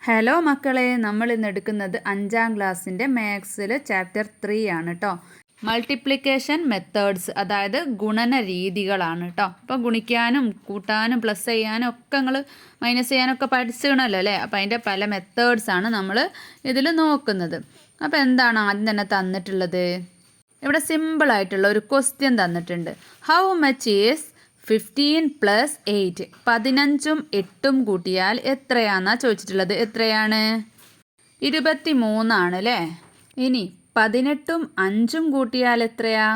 Hello മക്കളെ, നമ്മൾ ഇന്ന് എടുക്കുന്നത് 5ാം ക്ലാസ്സിൻ്റെ മാത്സിൽ ചാപ്റ്റർ 3 ആണ് കേട്ടോ. മൾട്ടിപ്ലിക്കേഷൻ മെത്തേഡ്സ്, അതായത് ഗുണന രീതികളാണ് കേട്ടോ. അപ്പോൾ ഗുണിക്കാനും കൂട്ടാനും പ്ലസ് ചെയ്യാനും ഒക്കെ നിങ്ങൾ മൈനസ് ചെയ്യാനൊക്കെ പഠിച്ചിക്കണമല്ലോ അല്ലേ. അപ്പോൾ അതിൻ്റെ പല മെത്തേഡ്സാണ് നമ്മൾ ഇതിൽ നോക്കുന്നത്. അപ്പോൾ എന്താണ് ആദ്യം തന്നെ തന്നിട്ടുള്ളത്? ഇവിടെ സിമ്പിളായിട്ടുള്ള ഒരു ക്വസ്റ്റ്യൻ തന്നിട്ടുണ്ട്. How much is 15 + 8? 15ഉം 8ഉം കൂട്ടിയാൽ എത്രയാണെന്നാണ് ചോദിച്ചിട്ടുള്ളത്. എത്രയാണ്? 23 ആണ് അല്ലേ. ഇനി 18ഉം 5ഉം കൂട്ടിയാൽ എത്രയാ?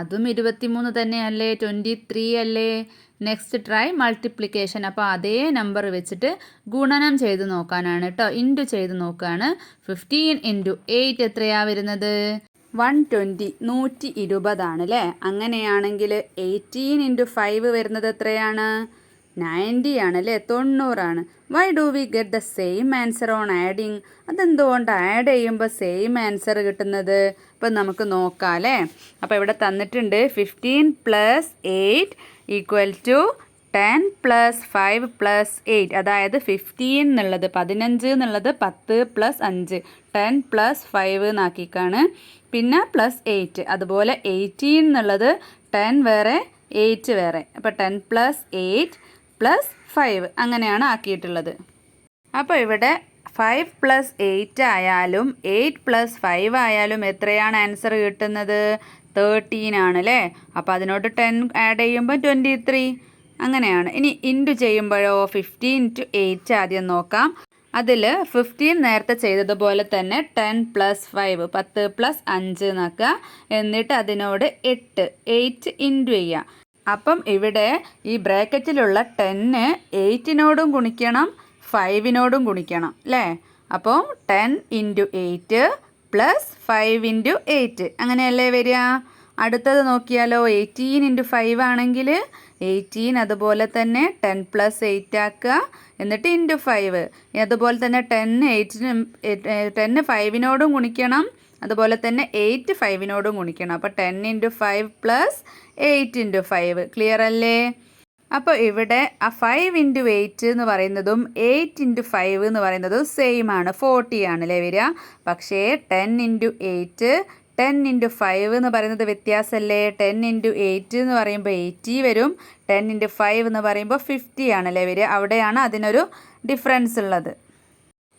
അതും 23 തന്നെയല്ലേ, 23 അല്ലേ. Next try multiplication. അപ്പോൾ അതേ നമ്പർ വെച്ചിട്ട് ഗുണനം ചെയ്ത് നോക്കാനാണ് കേട്ടോ. ഇൻറ്റു ചെയ്ത് നോക്കുകയാണ്. 15 × 8 എത്രയാ വരുന്നത്? 120, 120 ആണ് അല്ലേ. അങ്ങനെയാണെങ്കിൽ 18 × 5 വരുന്നത് എത്രയാണ്? 90 ആണ് അല്ലേ, 90 ആണ്. Why do we get the same answer on adding? അതെന്തുകൊണ്ട് ആഡ് ചെയ്യുമ്പോൾ സെയിം ആൻസർ കിട്ടുന്നത്? ഇപ്പം നമുക്ക് നോക്കാം അല്ലേ. അപ്പോൾ ഇവിടെ തന്നിട്ടുണ്ട് 15 + 8 = 10 + 5 + 8. അതായത് 15 എന്നുള്ളത് 15 എന്നുള്ളത് 10 + 5, 10 + 5 എന്നാക്കിക്കാണ്. പിന്നെ +8, അതുപോലെ 18 എന്നുള്ളത് 10 വേറെ 8 വേറെ. അപ്പോൾ 10 + 8 + 5 അങ്ങനെയാണ് ആക്കിയിട്ടുള്ളത്. അപ്പോൾ ഇവിടെ 5 + 8 ആയാലും 8 + 5 ആയാലും എത്രയാണ് ആൻസർ കിട്ടുന്നത്? 13 ആണ് അല്ലേ. അപ്പോൾ അതിനോട് 10 ആഡ് ചെയ്യുമ്പോൾ 23 അങ്ങനെയാണ്. ഇനി ഇൻറ്റു ചെയ്യുമ്പോഴോ 15 × 8 ആദ്യം നോക്കാം. അതിൽ 15 നേരത്തെ ചെയ്തതുപോലെ തന്നെ 10 + 5, 10 + 5 എന്നാക്കുക. എന്നിട്ട് അതിനോട് 8 ഇൻറ്റു ചെയ്യുക. അപ്പം ഇവിടെ ഈ ബ്രാക്കറ്റിലുള്ള 10 8നോടും ഗുണിക്കണം, 5നോടും ഗുണിക്കണം അല്ലേ. അപ്പം 10 × 8 + 5 × 8 അങ്ങനെയല്ലേ വരിക. അടുത്തത് നോക്കിയാലോ, 18 × 5 ആണെങ്കിൽ 18 അതുപോലെ തന്നെ 10 + 8 ആക്കുക. എന്നിട്ട് × 5. അതുപോലെ തന്നെ 10 5നോടും ഗുണിക്കണം, അതുപോലെ തന്നെ 8 5നോടും ഗുണിക്കണം. അപ്പോൾ 10 × 5 + 8 × 5 ക്ലിയർ അല്ലേ. അപ്പോൾ ഇവിടെ ആ 5 × 8 എന്ന് പറയുന്നതും 8 × 5 എന്ന് പറയുന്നതും സെയിം ആണ്, 40 ആണല്ലേ വരിക. പക്ഷേ 10 × 8 10 × 5 എന്ന് പറയുന്നത് വ്യത്യാസമല്ലേ. 10 × 8 എന്ന് പറയുമ്പോൾ 80 വരും, 10 × 5 എന്ന് പറയുമ്പോൾ 50 ആണല്ലേ വരിക. അവിടെയാണ് അതിനൊരു ഡിഫറൻസ് ഉള്ളത്.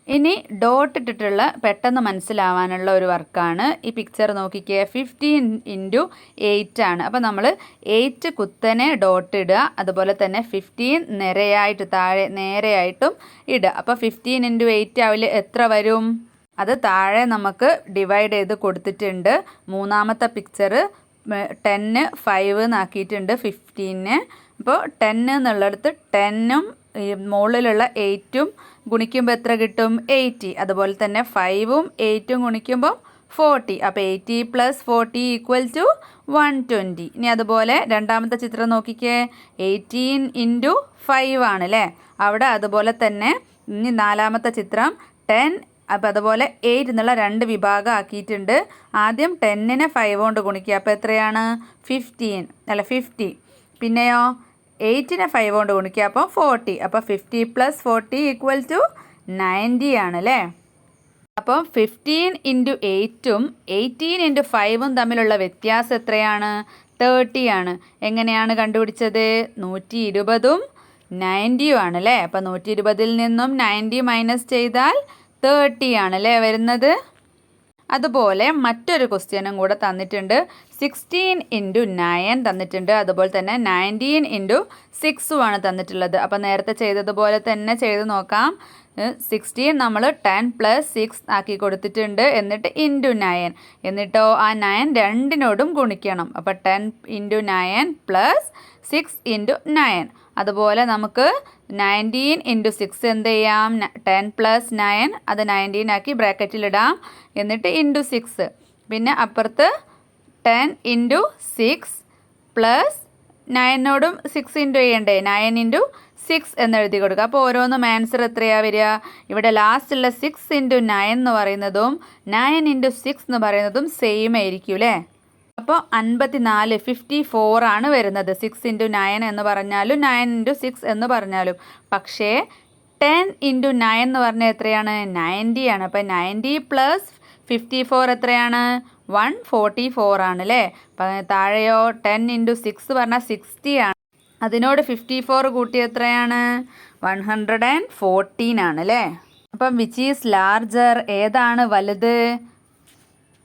ഇനി ഡോട്ട് ഇട്ടിട്ടുള്ള പെട്ടെന്ന് മനസ്സിലാവാനുള്ള ഒരു വർക്കാണ്. ഈ പിക്ചർ നോക്കിക്കേ, 15 × 8 ആണ്. അപ്പോൾ നമ്മൾ 8 കുത്തനെ ഡോട്ട് ഇടുക, അതുപോലെ തന്നെ 15 നിരയായിട്ട് താഴെ നേരെയായിട്ടും ഇടുക. അപ്പോൾ 15 × 8 അതിൽ എത്ര വരും? അത് താഴെ നമുക്ക് ഡിവൈഡ് ചെയ്ത് കൊടുത്തിട്ടുണ്ട്. മൂന്നാമത്തെ പിക്ചർ 10 5 എന്നാക്കിയിട്ടുണ്ട് 15. അപ്പോൾ 10 എന്നുള്ളിടത്ത് 10ഉം മുകളിലുള്ള 8ഉം ഗുണിക്കുമ്പോൾ എത്ര കിട്ടും? 80. അതുപോലെ തന്നെ 5ഉം 8ഉം ഗുണിക്കുമ്പോൾ 40. അപ്പോൾ 80 + 40 = 120. ഇനി അതുപോലെ രണ്ടാമത്തെ ചിത്രം നോക്കിക്കേ, 18 × 5 ആണ് അല്ലേ. അവിടെ അതുപോലെ തന്നെ. ഇനി നാലാമത്തെ ചിത്രം 10. അപ്പോൾ അതുപോലെ 8 എന്നുള്ള 2 വിഭാഗം ആക്കിയിട്ടുണ്ട്. ആദ്യം 10നെ 5 കൊണ്ട് ഗുണിക്കുക. അപ്പോൾ എത്രയാണ്? 50. പിന്നെയോ 8നെ 5 കൊണ്ട് ഗുണിക്കുക. അപ്പോൾ 40. അപ്പോൾ 50 + 40 = 90 ആണ് അല്ലേ. അപ്പം 15 × 8ഉം 18 × 5ഉം തമ്മിലുള്ള വ്യത്യാസം എത്രയാണ്? 30 ആണ്. എങ്ങനെയാണ് കണ്ടുപിടിച്ചത്? 120ഉം 90ഉം ആണ് അല്ലേ. അപ്പോൾ 120ൽ നിന്നും 90 മൈനസ് ചെയ്താൽ 30 ആണല്ലേ വരുന്നത്. അതുപോലെ മറ്റൊരു ക്വസ്റ്റ്യനും കൂടെ തന്നിട്ടുണ്ട്. 16 × 9 തന്നിട്ടുണ്ട്. അതുപോലെ തന്നെ 19 × 6 ആണ് തന്നിട്ടുള്ളത്. അപ്പോൾ നേരത്തെ ചെയ്തതുപോലെ തന്നെ ചെയ്ത് നോക്കാം. 16 നമ്മൾ 10 + 6 ആക്കി കൊടുത്തിട്ടുണ്ട്. എന്നിട്ട് × 9. എന്നിട്ടോ ആ 9 രണ്ടിനോടും ഗുണിക്കണം. അപ്പോൾ 10 × 9 + 6 × 9. അതുപോലെ നമുക്ക് 19 × 6 എന്ത് ചെയ്യാം? 10 + 9 അത് 19 ആക്കി ബ്രാക്കറ്റിലിടാം. എന്നിട്ട് × 6. പിന്നെ അപ്പുറത്ത് 10 × 6 + 9നോടും 6 ഇൻറ്റു ചെയ്യണ്ടേ, 9 × 6 എന്നെഴുതി കൊടുക്കുക. അപ്പോൾ ഓരോന്നും ആൻസർ എത്രയാണ് വരിക? ഇവിടെ ലാസ്റ്റുള്ള 6 × 9 എന്ന് പറയുന്നതും 9 × 6 എന്ന് പറയുന്നതും സെയിം ആയിരിക്കും അല്ലേ. അപ്പോൾ 54 54 ആണ് വരുന്നത്. 6 × 9 എന്ന് പറഞ്ഞാലും 9 × 6 എന്ന് പറഞ്ഞാലും. പക്ഷേ 10 × 9 എന്ന് പറഞ്ഞാൽ എത്രയാണ്? 90 ആണ്. അപ്പോൾ 90 + 54 എത്രയാണ്? 144 ആണ് അല്ലേ? അപ്പം താഴെയോ 10 × 6 പറഞ്ഞാൽ 60 ആണ്. അതിനോട് 54 കൂട്ടി എത്രയാണ്? 114 ആണ് അല്ലേ? അപ്പം വിച്ച് ഈസ് ലാർജർ? ഏതാണ് വലുത്?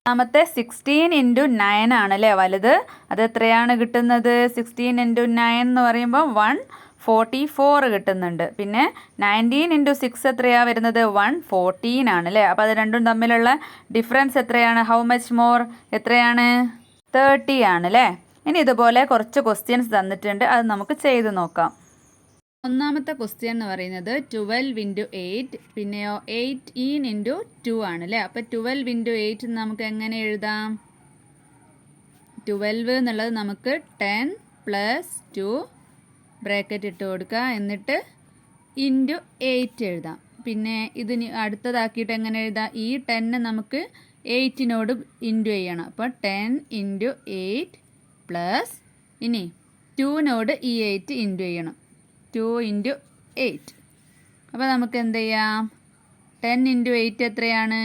ഒന്നാമത്തെ 16 × 9 ആണ് അല്ലേ വലുത്. അതെത്രയാണ് കിട്ടുന്നത്? 16 × 9 എന്ന് പറയുമ്പോൾ 144 കിട്ടുന്നുണ്ട്. പിന്നെ 19 × 6 എത്രയാണ് വരുന്നത്? 114 ആണ് അല്ലേ? അപ്പോൾ അത് രണ്ടും തമ്മിലുള്ള ഡിഫറൻസ് എത്രയാണ്? How much more? എത്രയാണ്? 30 ആണ് അല്ലേ? ഇനി ഇതുപോലെ കുറച്ച് ക്വസ്റ്റ്യൻസ് തന്നിട്ടുണ്ട്, അത് നമുക്ക് ചെയ്ത് നോക്കാം. ഒന്നാമത്തെ ക്വസ്റ്റ്യൻ എന്ന് പറയുന്നത് 12 × 8, പിന്നെയോ 18 × 2 ആണ് അല്ലേ? അപ്പോൾ 12 × 8 നമുക്ക് എങ്ങനെ എഴുതാം? 12 എന്നുള്ളത് നമുക്ക് 10 + 2 ബ്രാക്കറ്റ് ഇട്ട് കൊടുക്കുക, എന്നിട്ട് × 8 എഴുതാം. പിന്നെ ഇതിന് അടുത്തതാക്കിയിട്ട് എങ്ങനെ എഴുതാം? ഈ 10 നമുക്ക് 8നോട് ഇൻറ്റു ചെയ്യണം. അപ്പോൾ 10 × 8 പ്ലസ് ഇനി 2നോട് ഈ 8 ഇൻറ്റു ചെയ്യണം. 2 × 8. അപ്പോൾ നമുക്ക് എന്ത് ചെയ്യാം? 10 × 8 എത്രയാണ്?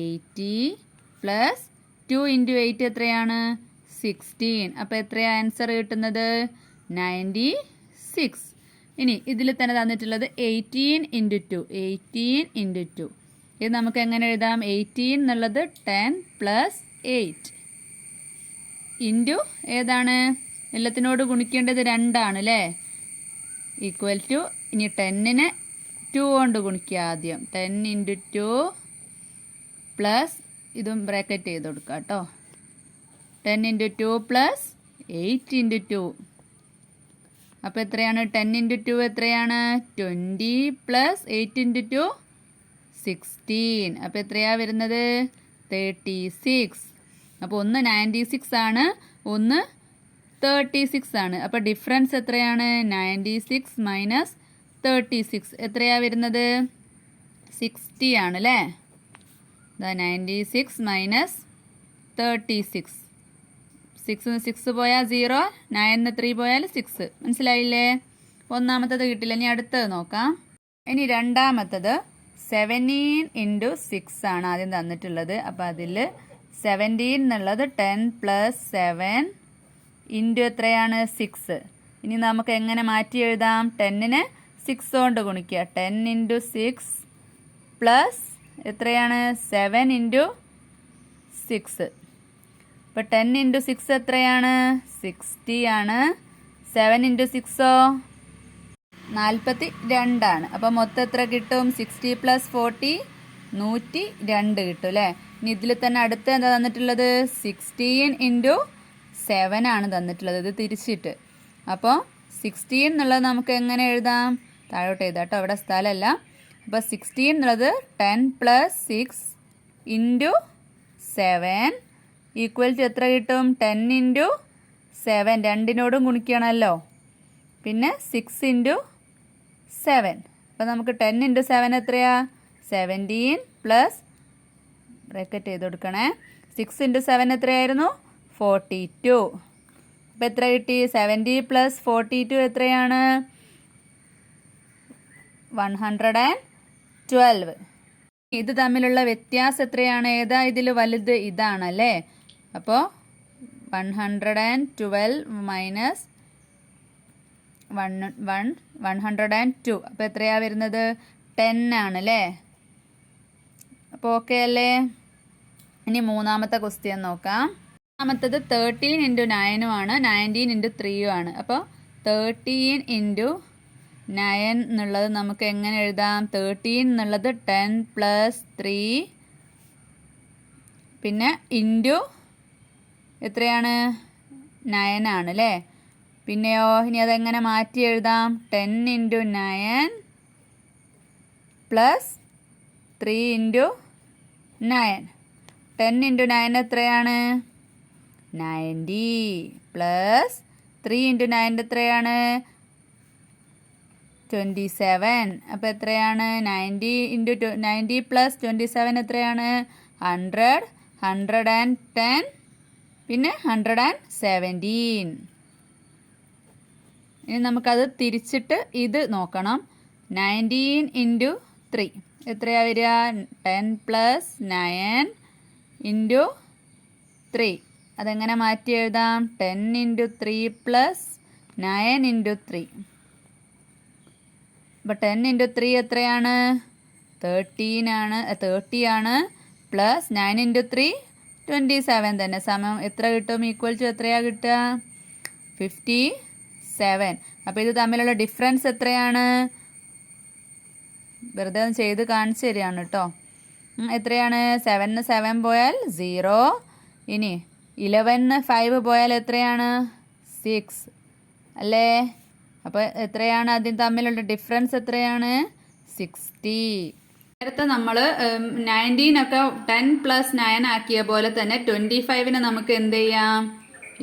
80 പ്ലസ് 2 × 8 എത്രയാണ്? 16. അപ്പോൾ എത്രയാണ് ആൻസർ കിട്ടുന്നത്? 96. ഇനി ഇതിൽ തന്നെ തന്നിട്ടുള്ളത് 18 × 2. 18 × 2 ഇത് നമുക്ക് എങ്ങനെ എഴുതാം? 18 എന്നുള്ളത് 10 + 8 ഇൻറ്റു ഏതാണ്? എല്ലാത്തിനോട് ഗുണിക്കേണ്ടത് 2 ആണ് അല്ലേ? ഈക്വൽ ടു ഇനി 10നെ 2 കൊണ്ട് ഗുണിക്കുക ആദ്യം. 10 × 2 പ്ലസ് ഇതും ബ്രാക്കറ്റ് ചെയ്ത് കൊടുക്കുക കേട്ടോ. 10 × 2 പ്ലസ് 8 × 2. അപ്പോൾ എത്രയാണ്? 10 × 2 എത്രയാണ്? 20 പ്ലസ് 8 × 2 16. അപ്പോൾ എത്രയാണ് വരുന്നത്? 36. അപ്പോൾ ഒന്ന് 96 ആണ്, ഒന്ന് 36 ആണ്. അപ്പോൾ ഡിഫറൻസ് എത്രയാണ്? 96 മൈനസ് 36 എത്രയാണ് വരുന്നത്? 60 ആണ് അല്ലേ? 96 മൈനസ് 36. 6 6 പോയാൽ 0, 9 3 പോയാൽ 6. മനസ്സിലായില്ലേ? ഒന്നാമത്തത് കിട്ടില്ല. ഇനി അടുത്തത് നോക്കാം. ഇനി രണ്ടാമത്തത് 17 × 6 ആണ് ആദ്യം തന്നിട്ടുള്ളത്. അപ്പോൾ അതിൽ 17 എന്നുള്ളത് 10 + 7 ഇൻറ്റു എത്രയാണ്? 6. ഇനി നമുക്ക് എങ്ങനെ മാറ്റി എഴുതാം? 10നെ 6 കൊണ്ട് ഗുണിക്കുക. 10 × 6 പ്ലസ് എത്രയാണ്? 7 × 6. അപ്പോൾ 10 × 6 എത്രയാണ്? 60 ആണ്. 7 × 6ഓ 42 ആണ്. അപ്പോൾ മൊത്തം എത്ര കിട്ടും? 60 + 40 102 കിട്ടും അല്ലേ? ഇനി ഇതിൽ തന്നെ അടുത്ത് എന്താ തന്നിട്ടുള്ളത്? 16 × 7 ആണ് തന്നിട്ടുള്ളത്, ഇത് തിരിച്ചിട്ട്. അപ്പോൾ 16 എന്നുള്ളത് നമുക്ക് എങ്ങനെ എഴുതാം? താഴോട്ട് എഴുതാം കേട്ടോ, ഇവിടെ സ്ഥലമല്ല. അപ്പോൾ 16 എന്നുള്ളത് 10 + 6 × 7 ഈക്വൽ ടു എത്ര കിട്ടും? 10 × 7 രണ്ടിനോടും ഗുണിക്കണമല്ലോ. പിന്നെ 6 × 7. അപ്പോൾ നമുക്ക് 10 × 7 എത്രയാ? 17 പ്ലസ് ബ്രാക്കറ്റ് ചെയ്ത് കൊടുക്കണേ. 6 × 7 എത്രയായിരുന്നു? 42. അപ്പോൾ എത്ര കിട്ടി? 70 + 42 എത്രയാണ്? 112. ഇത് തമ്മിലുള്ള വ്യത്യാസം എത്രയാണ്? ഏതാ ഇതിൽ വലുത്? ഇതാണല്ലേ? അപ്പോൾ 112 മൈനസ് 102. അപ്പോൾ എത്രയാണ് വരുന്നത്? 10 ആണല്ലേ? അപ്പോൾ ഓക്കെ അല്ലേ? ഇനി മൂന്നാമത്തെ ക്വസ്റ്റ്യൻ നോക്കാം. മൂന്നാമത്തത് 13 × 9 ആണ്, 19 × 3 ആണ്. അപ്പോൾ 13 × 9 എന്നുള്ളത് നമുക്ക് എങ്ങനെ എഴുതാം? 13 എന്നുള്ളത് 10 + 3 പിന്നെ ഇൻറ്റു എത്രയാണ്? 9 ആണ് അല്ലേ? പിന്നെയോ ഇനി അതെങ്ങനെ മാറ്റി എഴുതാം? 10 × 9 പ്ലസ് 3 × 9. 10 × 9 എത്രയാണ്? 90 പ്ലസ് 3 × 9 എത്രയാണ്? 27. അപ്പോൾ എത്രയാണ്? 90 പ്ലസ് 27 എത്രയാണ്? 100, 110 പിന്നെ 117. ഇനി നമുക്കത് തിരിച്ചിട്ട് ഇത് നോക്കണം. 19 ഇൻറ്റു 3 എത്രയാണ് വരിക? 10 പ്ലസ് 9 ഇൻറ്റു 3. അതെങ്ങനെ മാറ്റി എഴുതാം? 10 ഇൻറ്റു 3 പ്ലസ് 9 ഇൻറ്റു 3. അപ്പോൾ 10 ഇൻറ്റു 3 എത്രയാണ്? 30 ആണ്. പ്ലസ് 9 ഇൻറ്റു 3 27 തന്നെ. സമയം എത്ര കിട്ടും? ഈക്വൽ ടു എത്രയാണ് കിട്ടുക? 57. അപ്പോൾ ഇത് തമ്മിലുള്ള ഡിഫറൻസ് എത്രയാണ്? വെറുതെ ഒന്ന് ചെയ്ത് കാണിച്ചു തരികയാണ് കേട്ടോ. എത്രയാണ്? 7 7 പോയാൽ 0. ഇനി 11 5 പോയാൽ എത്രയാണ്? 6 അല്ലേ? അപ്പോൾ എത്രയാണ് അതിന് തമ്മിലുള്ള ഡിഫറൻസ് എത്രയാണ്? 60. നേരത്തെ നമ്മൾ 19 ഒക്കെ 10 പ്ലസ് 9 ആക്കിയ പോലെ തന്നെ 25നെ നമുക്ക് എന്ത് ചെയ്യാം?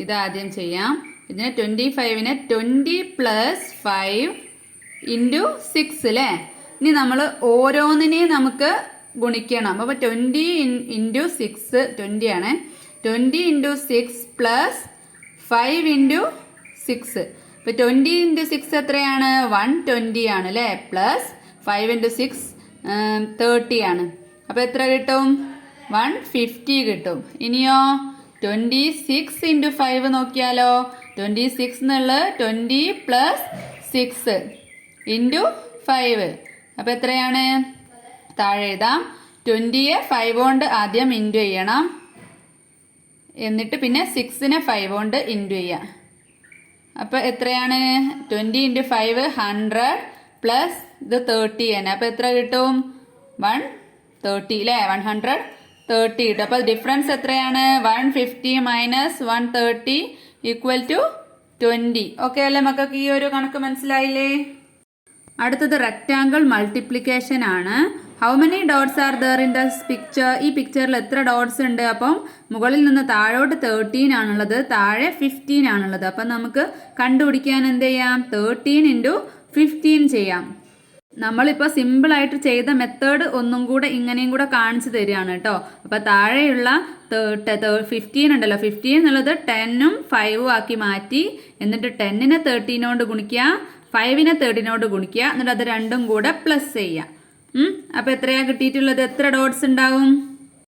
ഇതാദ്യം ചെയ്യാം. ഇതിന് 25നെ 20 പ്ലസ് 5 ഇൻറ്റു 6 അല്ലേ? ഇനി നമ്മൾ ഓരോന്നിനെയും നമുക്ക് ഗുണിക്കണം. അപ്പോൾ 20 ഇൻറ്റു 6 20 ആണ്. 20 ഇൻറ്റു 6 പ്ലസ് 5 ഇൻറ്റു 6. ഇപ്പോൾ 20 ഇൻറ്റു 6 എത്രയാണ്? 120 ആണ് അല്ലേ? പ്ലസ് 5 ഇൻറ്റു 6 30 ആണ്. അപ്പോൾ എത്ര കിട്ടും? 150 കിട്ടും. ഇനിയോ 26 ഇൻറ്റു 5 നോക്കിയാലോ? 26 എന്നുള്ളത് 20 പ്ലസ് 6 ഇൻറ്റു 5. അപ്പോൾ എത്രയാണ്? താഴെ എഴുതാം. 20യെ 5 കൊണ്ട് ആദ്യം ഇൻറ്റു ചെയ്യണം. എന്നിട്ട് പിന്നെ 6നെ 5 കൊണ്ട് ഇൻറ്റു ചെയ്യാം. അപ്പോൾ എത്രയാണ്? 20 ഇൻറ്റു 5 100 പ്ലസ് ഇത് 30 തന്നെ. അപ്പോൾ എത്ര കിട്ടും? 130 അല്ലേ? 130 കിട്ടും. അപ്പോൾ ഡിഫറൻസ് എത്രയാണ്? 150 മൈനസ് 130 ഈക്വൽ ടു 20. ഓക്കെ അല്ലേ മക്കൾക്ക്? ഈ ഒരു കണക്ക് മനസ്സിലായില്ലേ? അടുത്തത് റെക്റ്റാങ്കിൾ മൾട്ടിപ്ലിക്കേഷൻ ആണ്. How many dots are there in the picture? ഈ പിക്ചറിൽ എത്ര ഡോട്ട്സ് ഉണ്ട്? അപ്പം മുകളിൽ നിന്ന് താഴോട്ട് 13 ആണുള്ളത്, താഴെ 15 ആണുള്ളത്. അപ്പം നമുക്ക് കണ്ടുപിടിക്കാൻ എന്ത് ചെയ്യാം? 13 ഇൻറ്റു 15 ചെയ്യാം. നമ്മളിപ്പോൾ സിമ്പിളായിട്ട് ചെയ്ത മെത്തേഡ് ഒന്നും കൂടെ ഇങ്ങനെയും കൂടെ കാണിച്ചു തരികയാണ് കേട്ടോ. അപ്പോൾ താഴെയുള്ള 15 ഉണ്ടല്ലോ, 15 എന്നുള്ളത് 10ഉം 5ഉം ആക്കി മാറ്റി. എന്നിട്ട് 10നെ 13 കൊണ്ട് ഗുണിക്കുക, 5നെ 13 ഗുണിക്കുക, എന്നിട്ട് അത് രണ്ടും കൂടെ പ്ലസ് ചെയ്യുക. അപ്പോൾ എത്രയാണ് കിട്ടിയിട്ടുള്ളത്? എത്ര ഡോട്ട്സ് ഉണ്ടാവും?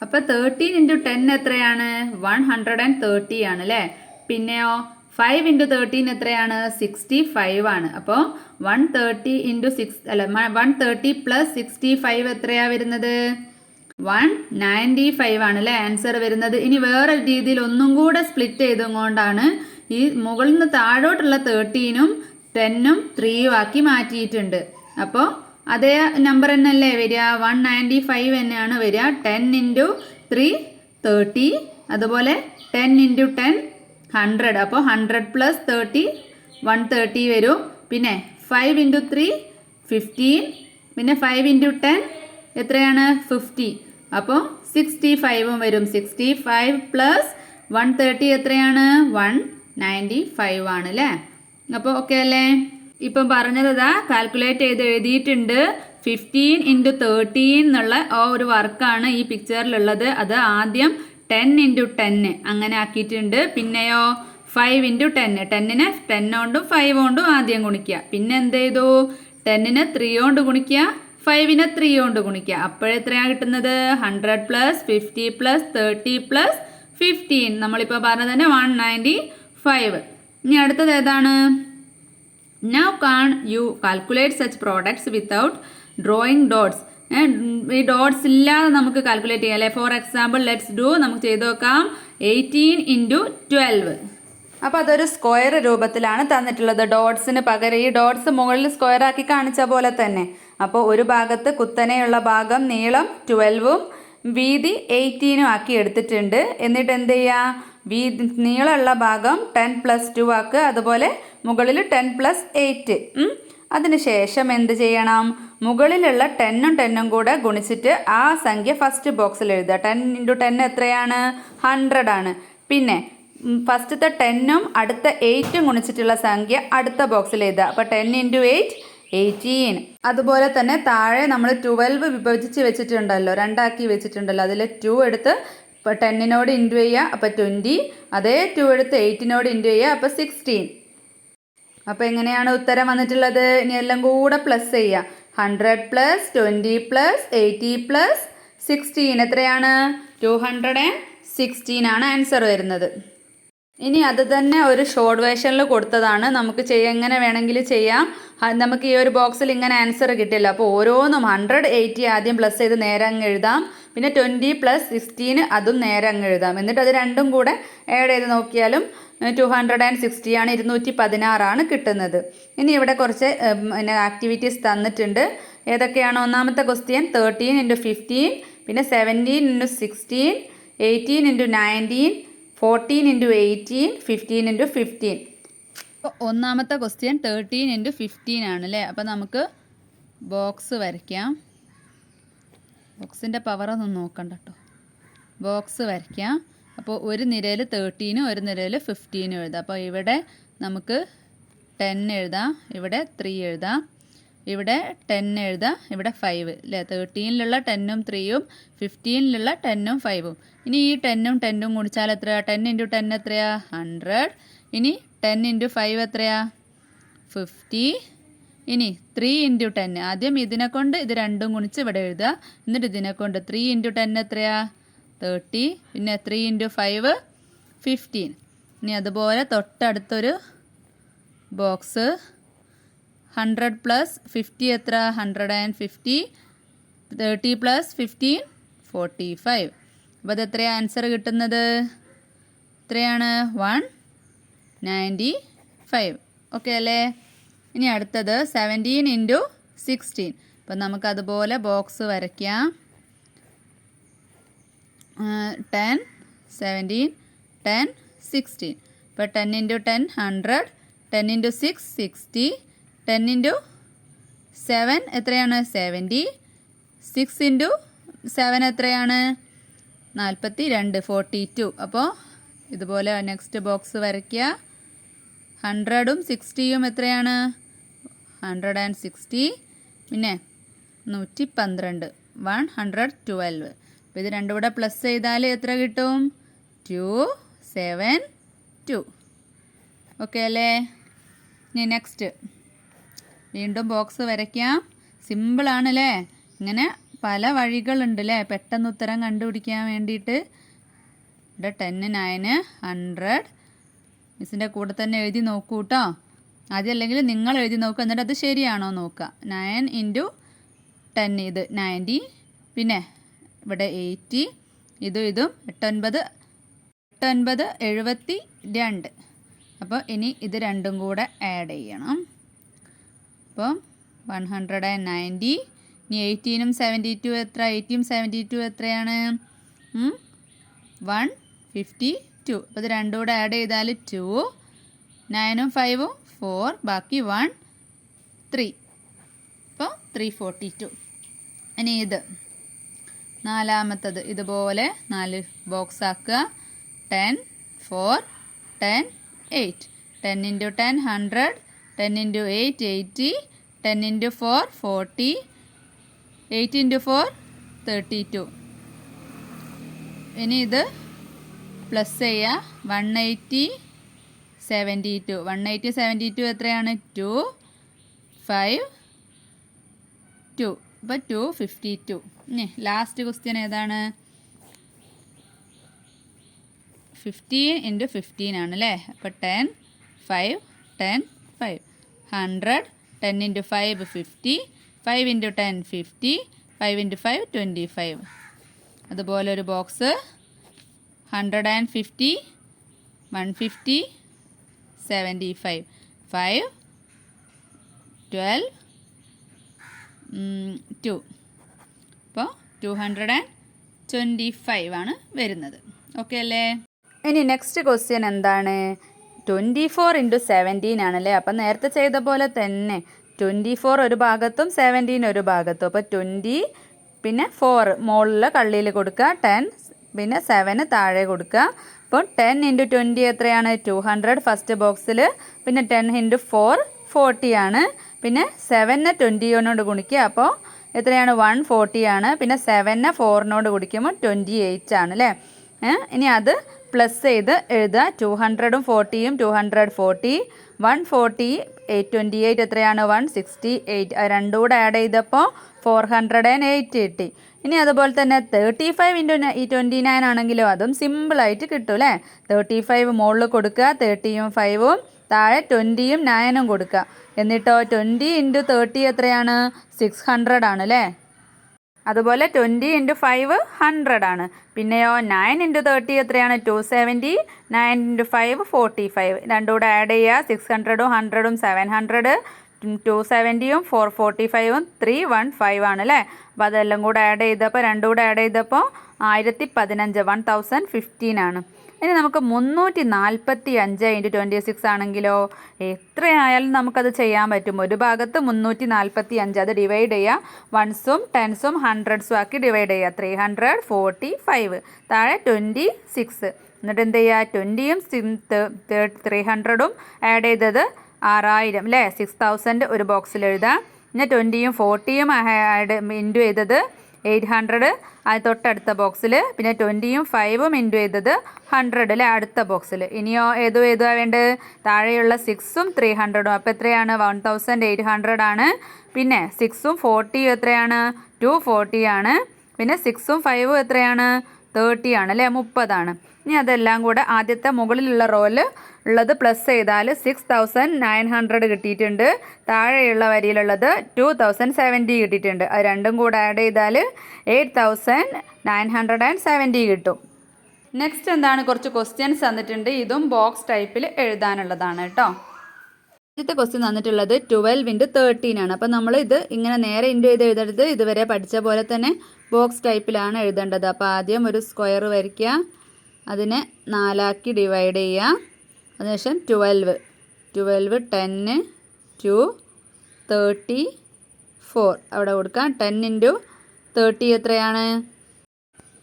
അപ്പോൾ 13 ഇൻറ്റു 10 എത്രയാണ്? 130 ആണ് അല്ലേ? പിന്നെയോ 5 ഇൻറ്റു 13 എത്രയാണ്? 65 ആണ്. അപ്പോൾ 130 ഇൻറ്റു 130 പ്ലസ് 65 എത്രയാണ് വരുന്നത്? 195 ആണ് അല്ലേ ആൻസർ വരുന്നത്. ഇനി വേറെ രീതിയിൽ ഒന്നും കൂടെ സ്പ്ലിറ്റ് ചെയ്തുകൊണ്ടാണ് ഈ മുകളിൽ നിന്ന് താഴോട്ടുള്ള 13ഉം 10ഉം 3ഉം ആക്കി മാറ്റിയിട്ടുണ്ട്. അപ്പോൾ അതേ നമ്പർ തന്നെയല്ലേ വരിക? 195 തന്നെയാണ് വരിക. 10 ഇൻറ്റു 3 30, അതുപോലെ 10 ഇൻറ്റു 10 100. അപ്പോൾ 100 പ്ലസ് 30 130 വരും. പിന്നെ 5 ഇൻറ്റു 3 15, പിന്നെ 5 ഇൻറ്റു 10 എത്രയാണ്? 50. അപ്പോൾ 65ഉം വരും. 65 പ്ലസ് 130 എത്രയാണ്? 195 ആണ് അല്ലേ? അപ്പോൾ ഓക്കെ അല്ലേ? ഇപ്പം പറഞ്ഞത് ഇതാ കാൽക്കുലേറ്റ് ചെയ്ത് എഴുതിയിട്ടുണ്ട്. 15 ഇൻറ്റു 13 എന്നുള്ള ആ ഒരു വർക്കാണ് ഈ പിക്ചറിലുള്ളത്. അത് ആദ്യം 10 ഇൻറ്റു 10 അങ്ങനെ ആക്കിയിട്ടുണ്ട്. പിന്നെയോ 5 ഇൻറ്റു 10, 10നെ 10 കൊണ്ടും 5 കൊണ്ടും ആദ്യം ഗുണിക്കുക. പിന്നെ എന്ത് ചെയ്തു? 10നെ 3 കൊണ്ട് ഗുണിക്കുക, 5നെ 3 കൊണ്ട് ഗുണിക്കുക. അപ്പോഴെത്രയാണ് കിട്ടുന്നത്? 100 പ്ലസ് 50 പ്ലസ് 30 പ്ലസ് 15. നമ്മളിപ്പോൾ പറഞ്ഞത് തന്നെ 195. ഇനി അടുത്തത് ഏതാണ്? Now can you calculate such products without drawing dots? ഈ ഡോട്ട്സ് ഇല്ലാതെ നമുക്ക് കാൽക്കുലേറ്റ് ചെയ്യാം അല്ലേ? ഫോർ എക്സാമ്പിൾ ലെറ്റ്സ് ഡു, നമുക്ക് ചെയ്ത് നോക്കാം. 18 ഇൻറ്റു 12. അപ്പോൾ അതൊരു സ്ക്വയർ രൂപത്തിലാണ് തന്നിട്ടുള്ളത്. ഡോട്ട്സിന് പകരം ഈ ഡോട്ട്സ് മുകളിൽ സ്ക്വയർ ആക്കി കാണിച്ച പോലെ തന്നെ. അപ്പോൾ ഒരു ഭാഗത്ത് കുത്തനെയുള്ള ഭാഗം നീളം 12ഉം വീതി 18ഉം ആക്കി എടുത്തിട്ടുണ്ട്. എന്നിട്ട് എന്ത് ചെയ്യുക? നീളമുള്ള ഭാഗം 10 പ്ലസ് 2 ആക്കുക, അതുപോലെ മുകളിൽ 10 പ്ലസ് 8. അതിനുശേഷം എന്ത് ചെയ്യണം? മുകളിലുള്ള 10ഉം 10ഉം കൂടെ ഗുണിച്ചിട്ട് ആ സംഖ്യ ഫസ്റ്റ് ബോക്സിൽ എഴുതുക. 10 ഇൻറ്റു 10 എത്രയാണ്? 100 ആണ്. പിന്നെ ഫസ്റ്റത്തെ 10ഉം അടുത്ത 8ഉം ഗുണിച്ചിട്ടുള്ള സംഖ്യ അടുത്ത ബോക്സിൽ എഴുതുക. അപ്പോൾ 10 ഇൻറ്റു 8 18. അതുപോലെ തന്നെ താഴെ നമ്മൾ 12 വിഭജിച്ച് വെച്ചിട്ടുണ്ടല്ലോ, 2 ആക്കി വെച്ചിട്ടുണ്ടല്ലോ, അതിൽ 2 എടുത്ത് 10നോട് ഇൻറ്റു ചെയ്യുക, അപ്പോൾ 20. അതേ 2 എടുത്ത് 8നോട് ഇൻറ്റു ചെയ്യുക, അപ്പോൾ 16. അപ്പോൾ എങ്ങനെയാണ് ഉത്തരം വന്നിട്ടുള്ളത്? ഇനി എല്ലാം കൂടെ പ്ലസ് ചെയ്യുക. 100 പ്ലസ് 20 പ്ലസ് 80 പ്ലസ് 16 എത്രയാണ്? 216 ആണ് ആൻസർ വരുന്നത്. ഇനി അത് തന്നെ ഒരു ഷോർട്ട് വേർഷനിൽ കൊടുത്തതാണ്. നമുക്ക് എങ്ങനെ വേണമെങ്കിലും ചെയ്യാം. നമുക്ക് ഈ ഒരു ബോക്സിൽ ഇങ്ങനെ ആൻസർ കിട്ടില്ല. അപ്പോൾ ഓരോന്നും 180 ആദ്യം പ്ലസ് ചെയ്ത് നേരെ അങ്ങ് എഴുതാം. പിന്നെ 20 പ്ലസ് 16 അതും നേരെ അങ്ങ് എഴുതാം. എന്നിട്ട് അത് രണ്ടും കൂടെ ആഡ് ചെയ്ത് നോക്കിയാലും 260 ആണ്, 216 ആണ് കിട്ടുന്നത്. ഇനി ഇവിടെ കുറച്ച് ആക്ടിവിറ്റീസ് തന്നിട്ടുണ്ട്. ഏതൊക്കെയാണ്? ഒന്നാമത്തെ ക്വസ്റ്റ്യൻ 13 × 15, പിന്നെ 17 × 16, 18 × 19, 14 × 18, 15 × 15. അപ്പോൾ ഒന്നാമത്തെ ക്വസ്റ്റ്യൻ 13 × 15 ആണ് അല്ലേ. അപ്പോൾ നമുക്ക് ബോക്സ് വരയ്ക്കാം. ബോക്സിൻ്റെ പവറൊന്നും നോക്കണ്ട കേട്ടോ. ബോക്സ് വരയ്ക്കാം. അപ്പോൾ ഒരു നിരയിൽ 13 ഒരു നിരയിൽ 15 എഴുതാം. അപ്പോൾ ഇവിടെ നമുക്ക് 10 എഴുതാം, ഇവിടെ 3 എഴുതാം, ഇവിടെ 10 എഴുതാം, ഇവിടെ 5 അല്ലേ. 13ലുള്ള 10ഉം 3ഉം 15ലുള്ള 10ഉം 5ഉം. ഇനി ഈ 10ഉം 10ഉം കുടിച്ചാൽ എത്രയാ? 10 × 10 എത്രയാ? 100. ഇനി 10 × 5 എത്രയാ? 50. ഇനി 3 × 10. ആദ്യം ഇതിനെ കൊണ്ട് ഇത് രണ്ടും ഗുണിച്ച് ഇവിടെ എഴുതുക. എന്നിട്ട് ഇതിനെ കൊണ്ട് 3 × 10 എത്രയാ? 30. പിന്നെ 3 × 5 15. ഇനി അതുപോലെ തൊട്ടടുത്തൊരു ബോക്സ് 100 പ്ലസ് 50 എത്ര? 150. 30 പ്ലസ് 15 45. അപ്പോൾ അതെത്രയാണ് ആൻസർ കിട്ടുന്നത്? എത്രയാണ്? 195. ഓക്കെ അല്ലേ. ഇനി അടുത്തത് 17 × 16. അപ്പം നമുക്കതുപോലെ ബോക്സ് വരയ്ക്കാം. 10, 17, 10, 16. ഇപ്പോൾ 10 × 10 100, 10 × 6 60, 10 × 7 എത്രയാണ്? 70, 6 × 7 എത്രയാണ്? 42, 42. അപ്പോൾ ഇതുപോലെ നെക്സ്റ്റ് ബോക്സ് വരയ്ക്കുക. 100ഉം 60യും എത്രയാണ്? 160. പിന്നെ 112, 112. അപ്പോൾ ഇത് രണ്ടും കൂടെ പ്ലസ് ചെയ്താൽ എത്ര കിട്ടും? 272. ഓക്കെ അല്ലേ. ഇനി നെക്സ്റ്റ് വീണ്ടും ബോക്സ് വരയ്ക്കാം. സിമ്പിളാണല്ലേ. ഇങ്ങനെ പല വഴികളുണ്ട് അല്ലേ പെട്ടെന്ന് ഉത്തരം കണ്ടുപിടിക്കാൻ വേണ്ടിയിട്ട്. ഇവിടെ 10, 9, 100 മിസ്സിൻ്റെ കൂടെ തന്നെ എഴുതി നോക്കൂ കേട്ടോ. ആദ്യം അല്ലെങ്കിൽ നിങ്ങൾ എഴുതി നോക്കുക, എന്നിട്ട് അത് ശരിയാണോ നോക്കുക. 9 × 10 ഇത് 90. പിന്നെ ഇവിടെ 80. ഇതും 8 9 72. അപ്പോൾ ഇനി ഇത് രണ്ടും കൂടെ ആഡ് ചെയ്യണം. അപ്പോൾ 190. ഇനി 18ഉം 72 എത്ര? 80ഉം 72 എത്രയാണ്? 152. അപ്പോൾ ഇത് രണ്ടും കൂടെ ആഡ് ചെയ്താൽ 2, 9ഉം 5ഉം 4, ബാക്കി 1, 3. അപ്പോൾ 342. ഇനി ഇത് നാലാമത്തത് ഇതുപോലെ 4 ബോക്സ് ആക്കുക. 10, 4, 10, 8. 10 × 10 100, 10 × 8 80, 10 × 4 40, 8 × 4 32. ഇനി ഇത് പ്ലസ് ചെയ്യുക. 180 72. 180 72 എത്രയാണ്? 2 5 2. അപ്പോൾ 252. ഇനി ലാസ്റ്റ് ക്വസ്റ്റ്യൻ ഏതാണ്? 15 × 15 ആണ് അല്ലേ. അപ്പോൾ 10 5 10 5. 100, 10 × 5 50, 5 × 10 50, 5 × 5 25. അതുപോലെ ഒരു ബോക്സ് 150, 150 75, 5 12 2. അപ്പോൾ 225 ആണ് വരുന്നത്. ഓക്കെ അല്ലേ. ഇനി നെക്സ്റ്റ് ക്വസ്റ്റ്യൻ എന്താണ്? 24 × 17 ആണല്ലേ. അപ്പം നേരത്തെ ചെയ്ത പോലെ തന്നെ 24 ഒരു ഭാഗത്തും 17 ഒരു ഭാഗത്തും. അപ്പോൾ 20 പിന്നെ 4 മുകളിൽ കള്ളിയിൽ കൊടുക്കുക, 10 പിന്നെ 7 താഴെ കൊടുക്കുക. അപ്പോൾ 10 × 20 എത്രയാണ്? 200 ഫസ്റ്റ് ബോക്സിൽ. പിന്നെ 10 × 4 40 ആണ്. പിന്നെ 7നെ 20 ഗുണിക്കുക. അപ്പോൾ എത്രയാണ്? 140 ആണ്. പിന്നെ 7നെ 4 ഗുണിക്കുമ്പോൾ 28 ആണ് അല്ലേ. ഇനി അത് പ്ലസ് ചെയ്ത് എഴുതുക. 200ഉം 40യും 240, 140, 828 എത്രയാണ് 168. അത് രണ്ടും കൂടെ ആഡ് ചെയ്തപ്പോൾ 408 കിട്ടി. ഇനി അതുപോലെ തന്നെ 35 × 29 ആണെങ്കിലോ അതും സിമ്പിളായിട്ട് കിട്ടും അല്ലേ. 35 മുകളിൽ കൊടുക്കുക, 30യും 5ഉം താഴെ 20യും 9ഉം കൊടുക്കുക. എന്നിട്ടോ 20 × 30 എത്രയാണ് 600 ആണ് അല്ലേ. അതുപോലെ 20 × 5 100 ആണ്. പിന്നെയോ 9 × 30 എത്രയാണ് 270, 9 × 5 45. രണ്ടും കൂടെ ആഡ് ചെയ്യുക. 600ഉം 100ഉം 700, 270യും 445ഉം 315 ആണ് അല്ലേ. അപ്പോൾ അതെല്ലാം കൂടെ ആഡ് ചെയ്തപ്പോൾ രണ്ടും കൂടെ ആഡ് ചെയ്തപ്പോൾ 1015 1015 ആണ്. ഇനി നമുക്ക് 345 × 26 ആണെങ്കിലോ എത്രയായാലും നമുക്കത് ചെയ്യാൻ പറ്റും. ഒരു ഭാഗത്ത് 345 അത് ഡിവൈഡ് ചെയ്യുക. 1സും 10സും 100സും ആക്കി ഡിവൈഡ് ചെയ്യുക. 345 താഴെ 26. എന്നിട്ട് എന്ത് ചെയ്യുക 20യും 300ഉം ആഡ് ചെയ്തത് 6000 അല്ലേ. 6000 ഒരു ബോക്സിൽ എഴുതാം. പിന്നെ 20യും 40യും ഇൻറ്റു ചെയ്തത് 800 അത് തൊട്ടടുത്ത ബോക്സിൽ. പിന്നെ 20യും 5ഉം ഇൻറ്റു ചെയ്തത് 100 അല്ലേ അടുത്ത ബോക്സിൽ. ഇനിയോ ഏതുവാ വേണ്ടത് താഴെയുള്ള 6ഉം 300ഉം. അപ്പോൾ എത്രയാണ് 1800 ആണ്. പിന്നെ 6ഉം 40യും എത്രയാണ് 240 ആണ്. പിന്നെ 6ഉം 5ഉം എത്രയാണ് 30 ആണ് അല്ലേ 30 ആണ്. ഇനി അതെല്ലാം കൂടെ ആദ്യത്തെ മുകളിലുള്ള റോയിൽ ഉള്ളത് പ്ലസ് ചെയ്താൽ 6900 കിട്ടിയിട്ടുണ്ട്. താഴെയുള്ള വരിയിലുള്ളത് 2070 കിട്ടിയിട്ടുണ്ട്. അത് രണ്ടും കൂടെ ആഡ് ചെയ്താൽ 8970 കിട്ടും. നെക്സ്റ്റ് എന്താണ് കുറച്ച് ക്വസ്റ്റ്യൻസ് തന്നിട്ടുണ്ട്. ഇതും ബോക്സ് ടൈപ്പിൽ എഴുതാനുള്ളതാണ് കേട്ടോ. ആദ്യത്തെ ക്വസ്റ്റ്യൻ തന്നിട്ടുള്ളത് 12 × 13 ആണ്. അപ്പോൾ നമ്മൾ ഇത് ഇങ്ങനെ നേരെ ഇൻറ്റു ചെയ്ത് എഴുതരുത്. ഇതുവരെ പഠിച്ച പോലെ തന്നെ ബോക്സ് ടൈപ്പിലാണ് എഴുതേണ്ടത്. അപ്പോൾ ആദ്യം ഒരു സ്ക്വയർ വരയ്ക്കുക, അതിനെ 4ആക്കി ഡിവൈഡ് ചെയ്യുക. അതിനുശേഷം 12 10 2 34 അവിടെ കൊടുക്കാം. 10 × 30 എത്രയാണ്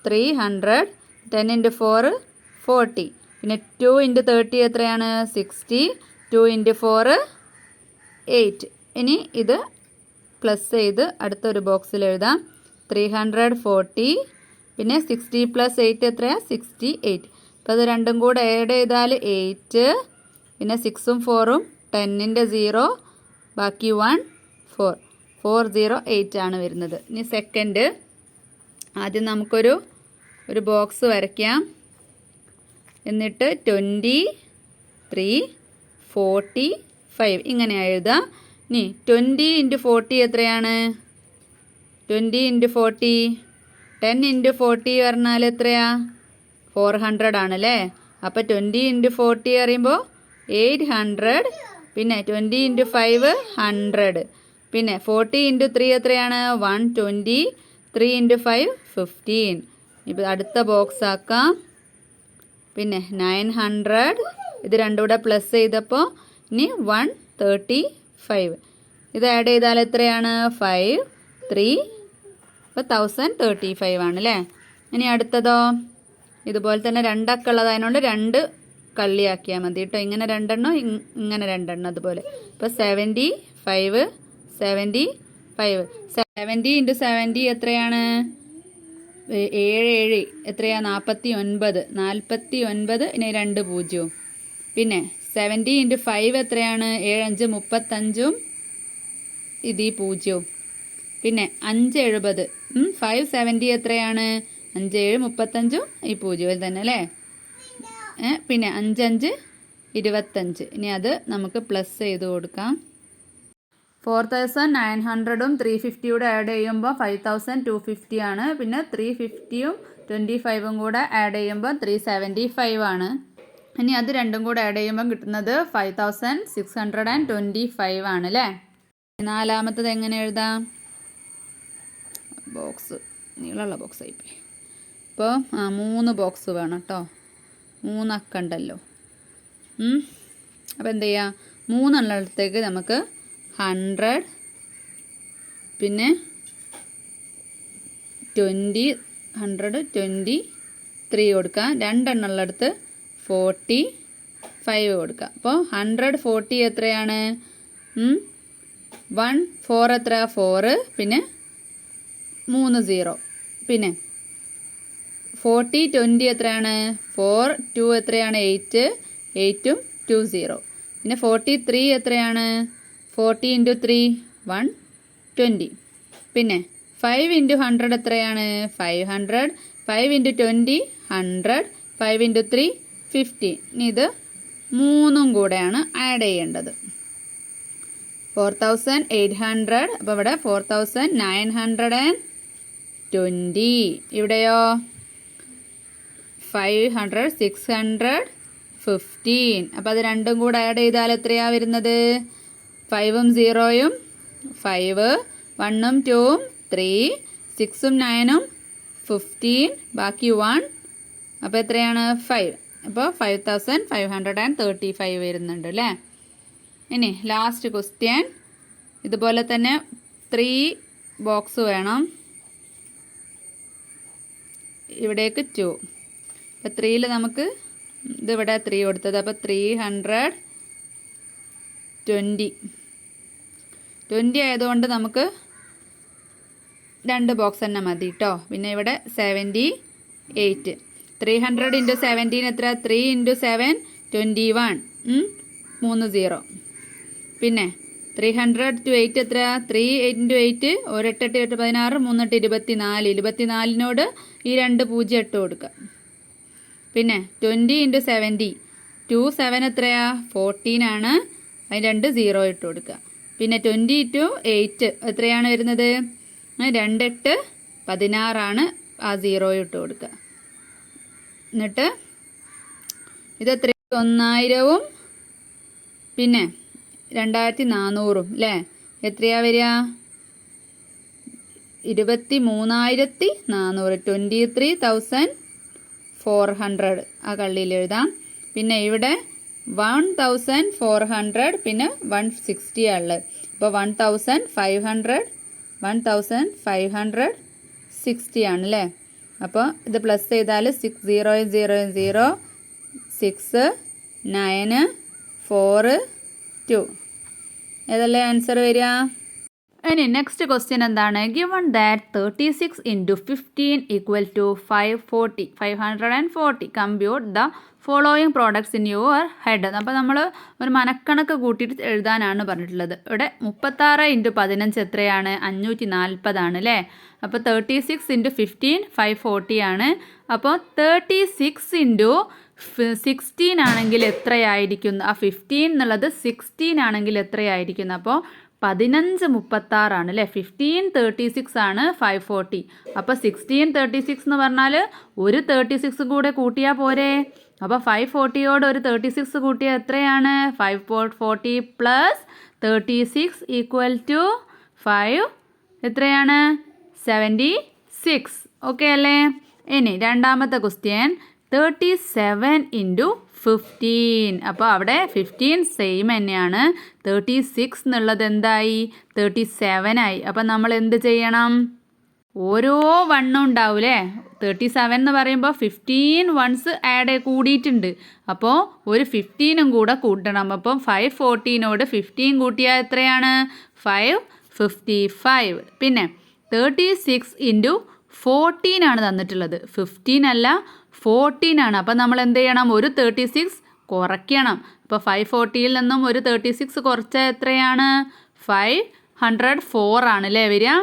300, 10 × 4 40. പിന്നെ 2 × 30 എത്രയാണ് 60, 2 × 4 8. ഇനി ഇത് പ്ലസ് ചെയ്ത് അടുത്തൊരു ബോക്സിൽ എഴുതാം. 340 പിന്നെ 60 + 8 എത്രയാണ് 68. അപ്പോൾ അത് രണ്ടും കൂടെ ആഡ് ചെയ്താൽ 8. പിന്നെ 6ഉം 4ഉം 10ൻ്റെ 0 ബാക്കി 1 408 ആണ് വരുന്നത്. ഇനി സെക്കൻഡ് ആദ്യം നമുക്കൊരു ബോക്സ് വരയ്ക്കാം. എന്നിട്ട് 23 45 ഇങ്ങനെ എഴുതാം. ഇനി 20 × 40 എത്രയാണ് 20 × 40 10 × 40 പറഞ്ഞാൽ എത്രയാ 400 ആണല്ലേ. അപ്പോൾ 20 × 40 പറയുമ്പോൾ 800. പിന്നെ 20 × 5 100. പിന്നെ 40 × 3 എത്രയാണ് 120. 3 × 5 15. ഇപ്പോൾ അടുത്ത ബോക്സ് ആക്കാം. പിന്നെ 900 ഇത് രണ്ടും കൂടെ പ്ലസ് ചെയ്തപ്പോൾ ഇനി 135. ഇത് ആഡ് ചെയ്താൽ എത്രയാണ് 5 3 അപ്പോൾ 1035 ആണ് അല്ലേ. ഇനി അടുത്തതോ ഇതുപോലെ തന്നെ രണ്ടൊക്കെ ഉള്ളതായതുകൊണ്ട് 2 കള്ളിയാക്കിയാൽ മതി കേട്ടോ. ഇങ്ങനെ 2 എണ്ണം ഇങ്ങനെ 2 എണ്ണം അതുപോലെ. ഇപ്പോൾ 75 70 × 70 എത്രയാണ് 7 എത്രയാ 49 ഇനി 2 0. പിന്നെ 70 × 5 എത്രയാണ് 7 5 35ഉം ഇത് 0. പിന്നെ 5 70 570 എത്രയാണ് 5 7 35ഉം ഈ 0 തന്നെ അല്ലേ. പിന്നെ 5 5 25. ഇനി അത് നമുക്ക് പ്ലസ് ചെയ്ത് കൊടുക്കാം. 4900ഉം 350 ആഡ് ചെയ്യുമ്പോൾ 5250 ആണ്. പിന്നെ 350ഉം 25ഉം കൂടെ ആഡ് ചെയ്യുമ്പോൾ 375 ആണ്. ഇനി അത് രണ്ടും കൂടെ ആഡ് ചെയ്യുമ്പോൾ കിട്ടുന്നത് 5625 ആണ് അല്ലേ. നാലാമത്തത് എങ്ങനെ എഴുതാം ബോക്സ് നീളമുള്ള ബോക്സ് ആയിപ്പോയി. ഇപ്പോൾ 3 ബോക്സ് വേണം കേട്ടോ. 3 അക്ക ഉണ്ടല്ലോ. അപ്പോൾ എന്ത് ചെയ്യുക 3 എണ്ണത്തിലേക്ക് നമുക്ക് 100 പിന്നെ 20 123 കൊടുക്കാം. 2 എണ്ണുള്ളടുത്ത് 45 കൊടുക്കുക. അപ്പോൾ 140 എത്രയാണ് 1 4 എത്ര 4 പിന്നെ 3 0 പിന്നെ 40 20 എത്രയാണ്? 4 2 എത്രയാണ്? 8 8ഉം 2 0. പിന്നെ 43 എത്രയാണ്? 40 × 3 120. പിന്നെ 5 × 100 എത്രയാണ്? 500. 5 × 20 100. 5 × 3 50. ഇത് മൂന്നും കൂടെയാണ് ആഡ് ചെയ്യേണ്ടത്. 4800. അപ്പോൾ ഇവിടെ 4920. ഇവിടെയോ 500 600 15. അപ്പോൾ അത് രണ്ടും കൂടെ ആഡ് ചെയ്താൽ എത്രയാണ് വരുന്നത്? 5ഉം 0ഉം 5, 1ഉം 2ഉം 3, 6ഉം 9ഉം 15, ബാക്കി 1. അപ്പോൾ എത്രയാണ്? 5. അപ്പോൾ 5535 വരുന്നുണ്ട് അല്ലേ? ഇനി ലാസ്റ്റ് ക്വസ്റ്റ്യൻ. ഇതുപോലെ തന്നെ 3 ബോക്സ് വേണം. ഇവിടേക്ക് 2. അപ്പോൾ 3ൽ നമുക്ക് ഇതിവിടെ 3 കൊടുത്തത്. അപ്പോൾ 320 ആയതുകൊണ്ട് നമുക്ക് 2 ബോക്സ് തന്നെ മതി കേട്ടോ. പിന്നെ ഇവിടെ 78. 300 × 17 എത്ര? 3 × 7 21. 3 0. പിന്നെ 300 to 8 എത്ര? 3 8 × 8 1 8 8 8 16 3 8 24. 24നോട് ഈ 2 0 ഇട്ട് കൊടുക്കുക. പിന്നെ 20 × 70 2 7 എത്രയാ? 14 ആണ്. അതിന് 2 0 ഇട്ട് കൊടുക്കുക. പിന്നെ 20 to 8 എത്രയാണ് വരുന്നത്? 2 8 16 ആണ്. ആ 0 ഇട്ട് കൊടുക്കുക. എന്നിട്ട് ഇതെത്ര? 1000ഉം പിന്നെ 2400 അല്ലേ? എത്രയാ വരിക? 23400. 23,400 ആ കള്ളിയിൽ എഴുതാം. പിന്നെ ഇവിടെ 1400 പിന്നെ 160 ഉള്ളത്. അപ്പോൾ 1560 ആണല്ലേ? അപ്പോൾ ഇത് പ്ലസ് ചെയ്താൽ 6 0 0 0 6 9 4 2. ഏതല്ലേ ആൻസർ വരിക? ഇനി നെക്സ്റ്റ് ക്വസ്റ്റ്യൻ എന്താണ്? Given that 36 × 15 = 540. Compute the following products in your head. അപ്പോൾ നമ്മൾ ഒരു മനക്കണക്ക് കൂട്ടിയിട്ട് എഴുതാനാണ് പറഞ്ഞിട്ടുള്ളത്. ഇവിടെ 36 × 15 എത്രയാണ്? 540 ആണ് അല്ലേ? അപ്പോൾ 36 × 15 540 ആണ്. അപ്പോൾ 36 × 16 ആണെങ്കിൽ എത്രയായിരിക്കും? ആ 15 എന്നുള്ളത് 16 ആണെങ്കിൽ എത്രയായിരിക്കും? അപ്പോൾ 15 36 ആണ് അല്ലേ? 15 36 ആണ് 540. അപ്പോൾ 16 36 എന്ന് പറഞ്ഞാൽ ഒരു 36 കൂടെ കൂട്ടിയാൽ പോരെ? അപ്പോൾ 540യോട് ഒരു 36 കൂട്ടിയാൽ എത്രയാണ്? 540 + 36 = 5 എത്രയാണ്? 76. ഓക്കെ അല്ലേ? ഇനി രണ്ടാമത്തെ ക്വസ്റ്റ്യൻ 37 × 15. അപ്പോൾ അവിടെ 15 സെയിം തന്നെയാണ്. 36 എന്നുള്ളത് എന്തായി? 37 ആയി. അപ്പം നമ്മൾ എന്ത് ചെയ്യണം? ഓരോ 1 ഉണ്ടാവൂലേ? 37 എന്ന് പറയുമ്പോൾ 15 വൺസ് ആഡ് കൂടിയിട്ടുണ്ട്. അപ്പോൾ ഒരു 15ഉം കൂടെ കൂട്ടണം. അപ്പം 540നോട് 15 കൂട്ടിയാൽ എത്രയാണ്? 555. പിന്നെ 36 × 14 ആണ് തന്നിട്ടുള്ളത്. 15 അല്ല 14 ആണ്. അപ്പം നമ്മൾ എന്ത് ചെയ്യണം? ഒരു 36 കുറയ്ക്കണം. അപ്പോൾ 540യിൽ നിന്നും ഒരു 36 കുറച്ചാൽ എത്രയാണ്? 504 ആണ് അല്ലേ വരിക?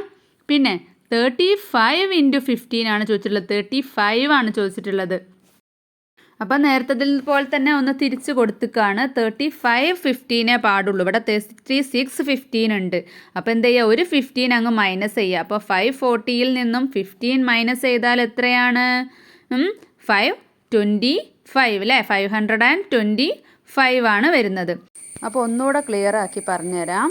പിന്നെ 35 × 15 ആണ് ചോദിച്ചിട്ടുള്ളത്. 35 ആണ് ചോദിച്ചിട്ടുള്ളത്. അപ്പം നേരത്തെ പോലെ തന്നെ ഒന്ന് തിരിച്ച് കൊടുത്തിക്കാണ്. 35 15 പാടുള്ളൂ. ഇവിടെ 36 15 ഉണ്ട്. അപ്പോൾ എന്ത് ചെയ്യുക? ഒരു 15 അങ്ങ് മൈനസ് ചെയ്യുക. അപ്പോൾ 540യിൽ നിന്നും 15 മൈനസ് ചെയ്താൽ എത്രയാണ്? 525 അല്ലേ? 525 ആണ് വരുന്നത്. അപ്പോൾ ഒന്നുകൂടെ ക്ലിയർ ആക്കി പറഞ്ഞുതരാം.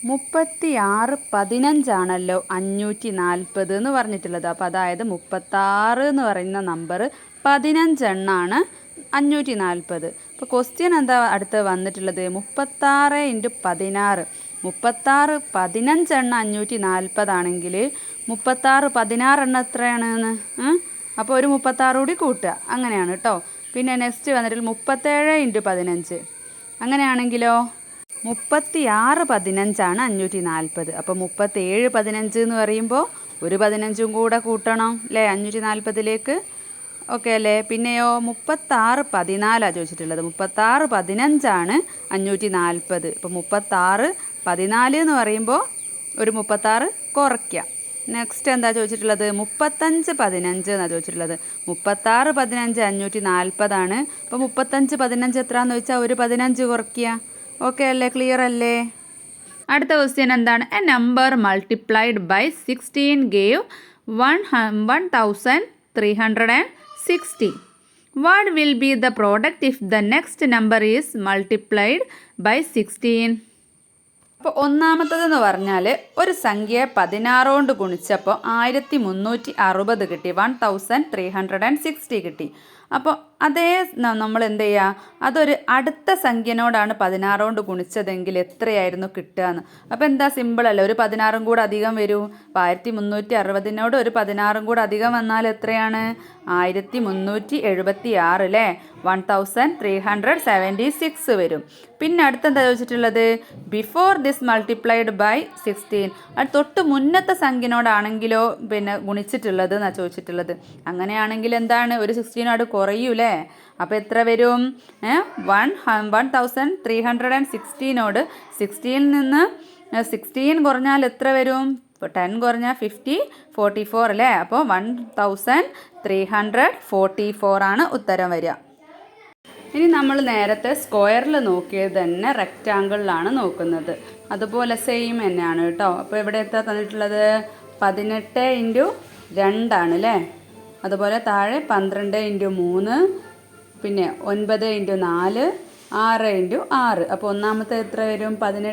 36 15 ആണല്ലോ 540 എന്ന് പറഞ്ഞിട്ടുള്ളത്. അപ്പോൾ അതായത് 36 എന്ന് പറയുന്ന നമ്പർ 15 എണ്ണാണ് 540. അപ്പോൾ ക്വസ്റ്റ്യൻ എന്താ അടുത്ത് വന്നിട്ടുള്ളത്? 36 × 16. 36 15 എണ്ണ 540 ആണെങ്കിൽ 36 16 എണ്ണ എത്രയാണെന്ന്? അപ്പോൾ ഒരു 36 കൂടി കൂട്ടുക. അങ്ങനെയാണ് കേട്ടോ. പിന്നെ നെക്സ്റ്റ് വന്നിട്ട് 37 × 15. അങ്ങനെയാണെങ്കിലോ 36 15 ആണ് 540. അപ്പോൾ 37 15 എന്ന് പറയുമ്പോൾ ഒരു 15 കൂടെ കൂട്ടണം അല്ലേ 540ലേക്ക്. ഓക്കെ അല്ലേ? പിന്നെയോ 36 14 ചോദിച്ചിട്ടുള്ളത്. 36 15 540. ഇപ്പോൾ 36 14 എന്ന് പറയുമ്പോൾ ഒരു 36 കുറയ്ക്കാം. നെക്സ്റ്റ് എന്താ ചോദിച്ചിട്ടുള്ളത്? 35 15 എന്നാണ് ചോദിച്ചിട്ടുള്ളത്. 36 15 540. അപ്പോൾ 35 15 എത്രയാണെന്ന് വെച്ചാൽ ഒരു 15 കുറയ്ക്കുക. ഓക്കെ അല്ലേ? ക്ലിയർ അല്ലേ? അടുത്ത ക്വസ്റ്റ്യൻ എന്താണ്? A number multiplied by 16 gave 1360. What will be the product if the next number is multiplied by 16? അപ്പോൾ ഒന്നാമത്തതെന്ന് പറഞ്ഞാൽ ഒരു സംഖ്യയെ 16 കൊണ്ട് ഗുണിച്ചപ്പോൾ 1360 കിട്ടി. 1360 കിട്ടി. അപ്പോൾ അതേ നമ്മൾ എന്ത് ചെയ്യുക? അതൊരു അടുത്ത സംഖ്യനോടാണ് 16 കൊണ്ട് ഗുണിച്ചതെങ്കിൽ എത്രയായിരുന്നു കിട്ടുകയെന്ന്. അപ്പോൾ എന്താ സിമ്പിളല്ലേ, ഒരു 16 കൂടെ അധികം വരും. അപ്പോൾ 1360 ഒരു 16 കൂടെ അധികം വന്നാൽ എത്രയാണ്? 1376 അല്ലേ? 1376 വരും. പിന്നെ അടുത്തെന്താ ചോദിച്ചിട്ടുള്ളത്? Before this multiplied by 16. അത് തൊട്ട് മുന്നത്തെ സംഖ്യനോടാണെങ്കിലോ പിന്നെ ഗുണിച്ചിട്ടുള്ളത് എന്നാണ് ചോദിച്ചിട്ടുള്ളത്. അങ്ങനെയാണെങ്കിൽ എന്താണ്? ഒരു 16 കുറയൂലേ? അപ്പോൾ എത്ര വരും? 1316 16 നിന്ന് 16 കുറഞ്ഞാൽ എത്ര വരും? 10 കുറഞ്ഞാൽ 50 44 അല്ലേ? അപ്പോൾ 1344 ആണ് ഉത്തരം വരിക. ഇനി നമ്മൾ നേരത്തെ സ്ക്വയറിൽ നോക്കിയത് തന്നെ റെക്റ്റാങ്കിളിലാണ് നോക്കുന്നത്. അതുപോലെ സെയിം തന്നെയാണ് കേട്ടോ. അപ്പോൾ ഇവിടെ എത്ര തന്നിട്ടുള്ളത്? 18 × 2 അല്ലേ? അതുപോലെ താഴെ 12 × 3, പിന്നെ 9 × 4, 6 × 6. അപ്പോൾ ഒന്നാമത്തെ എത്ര വരും? 18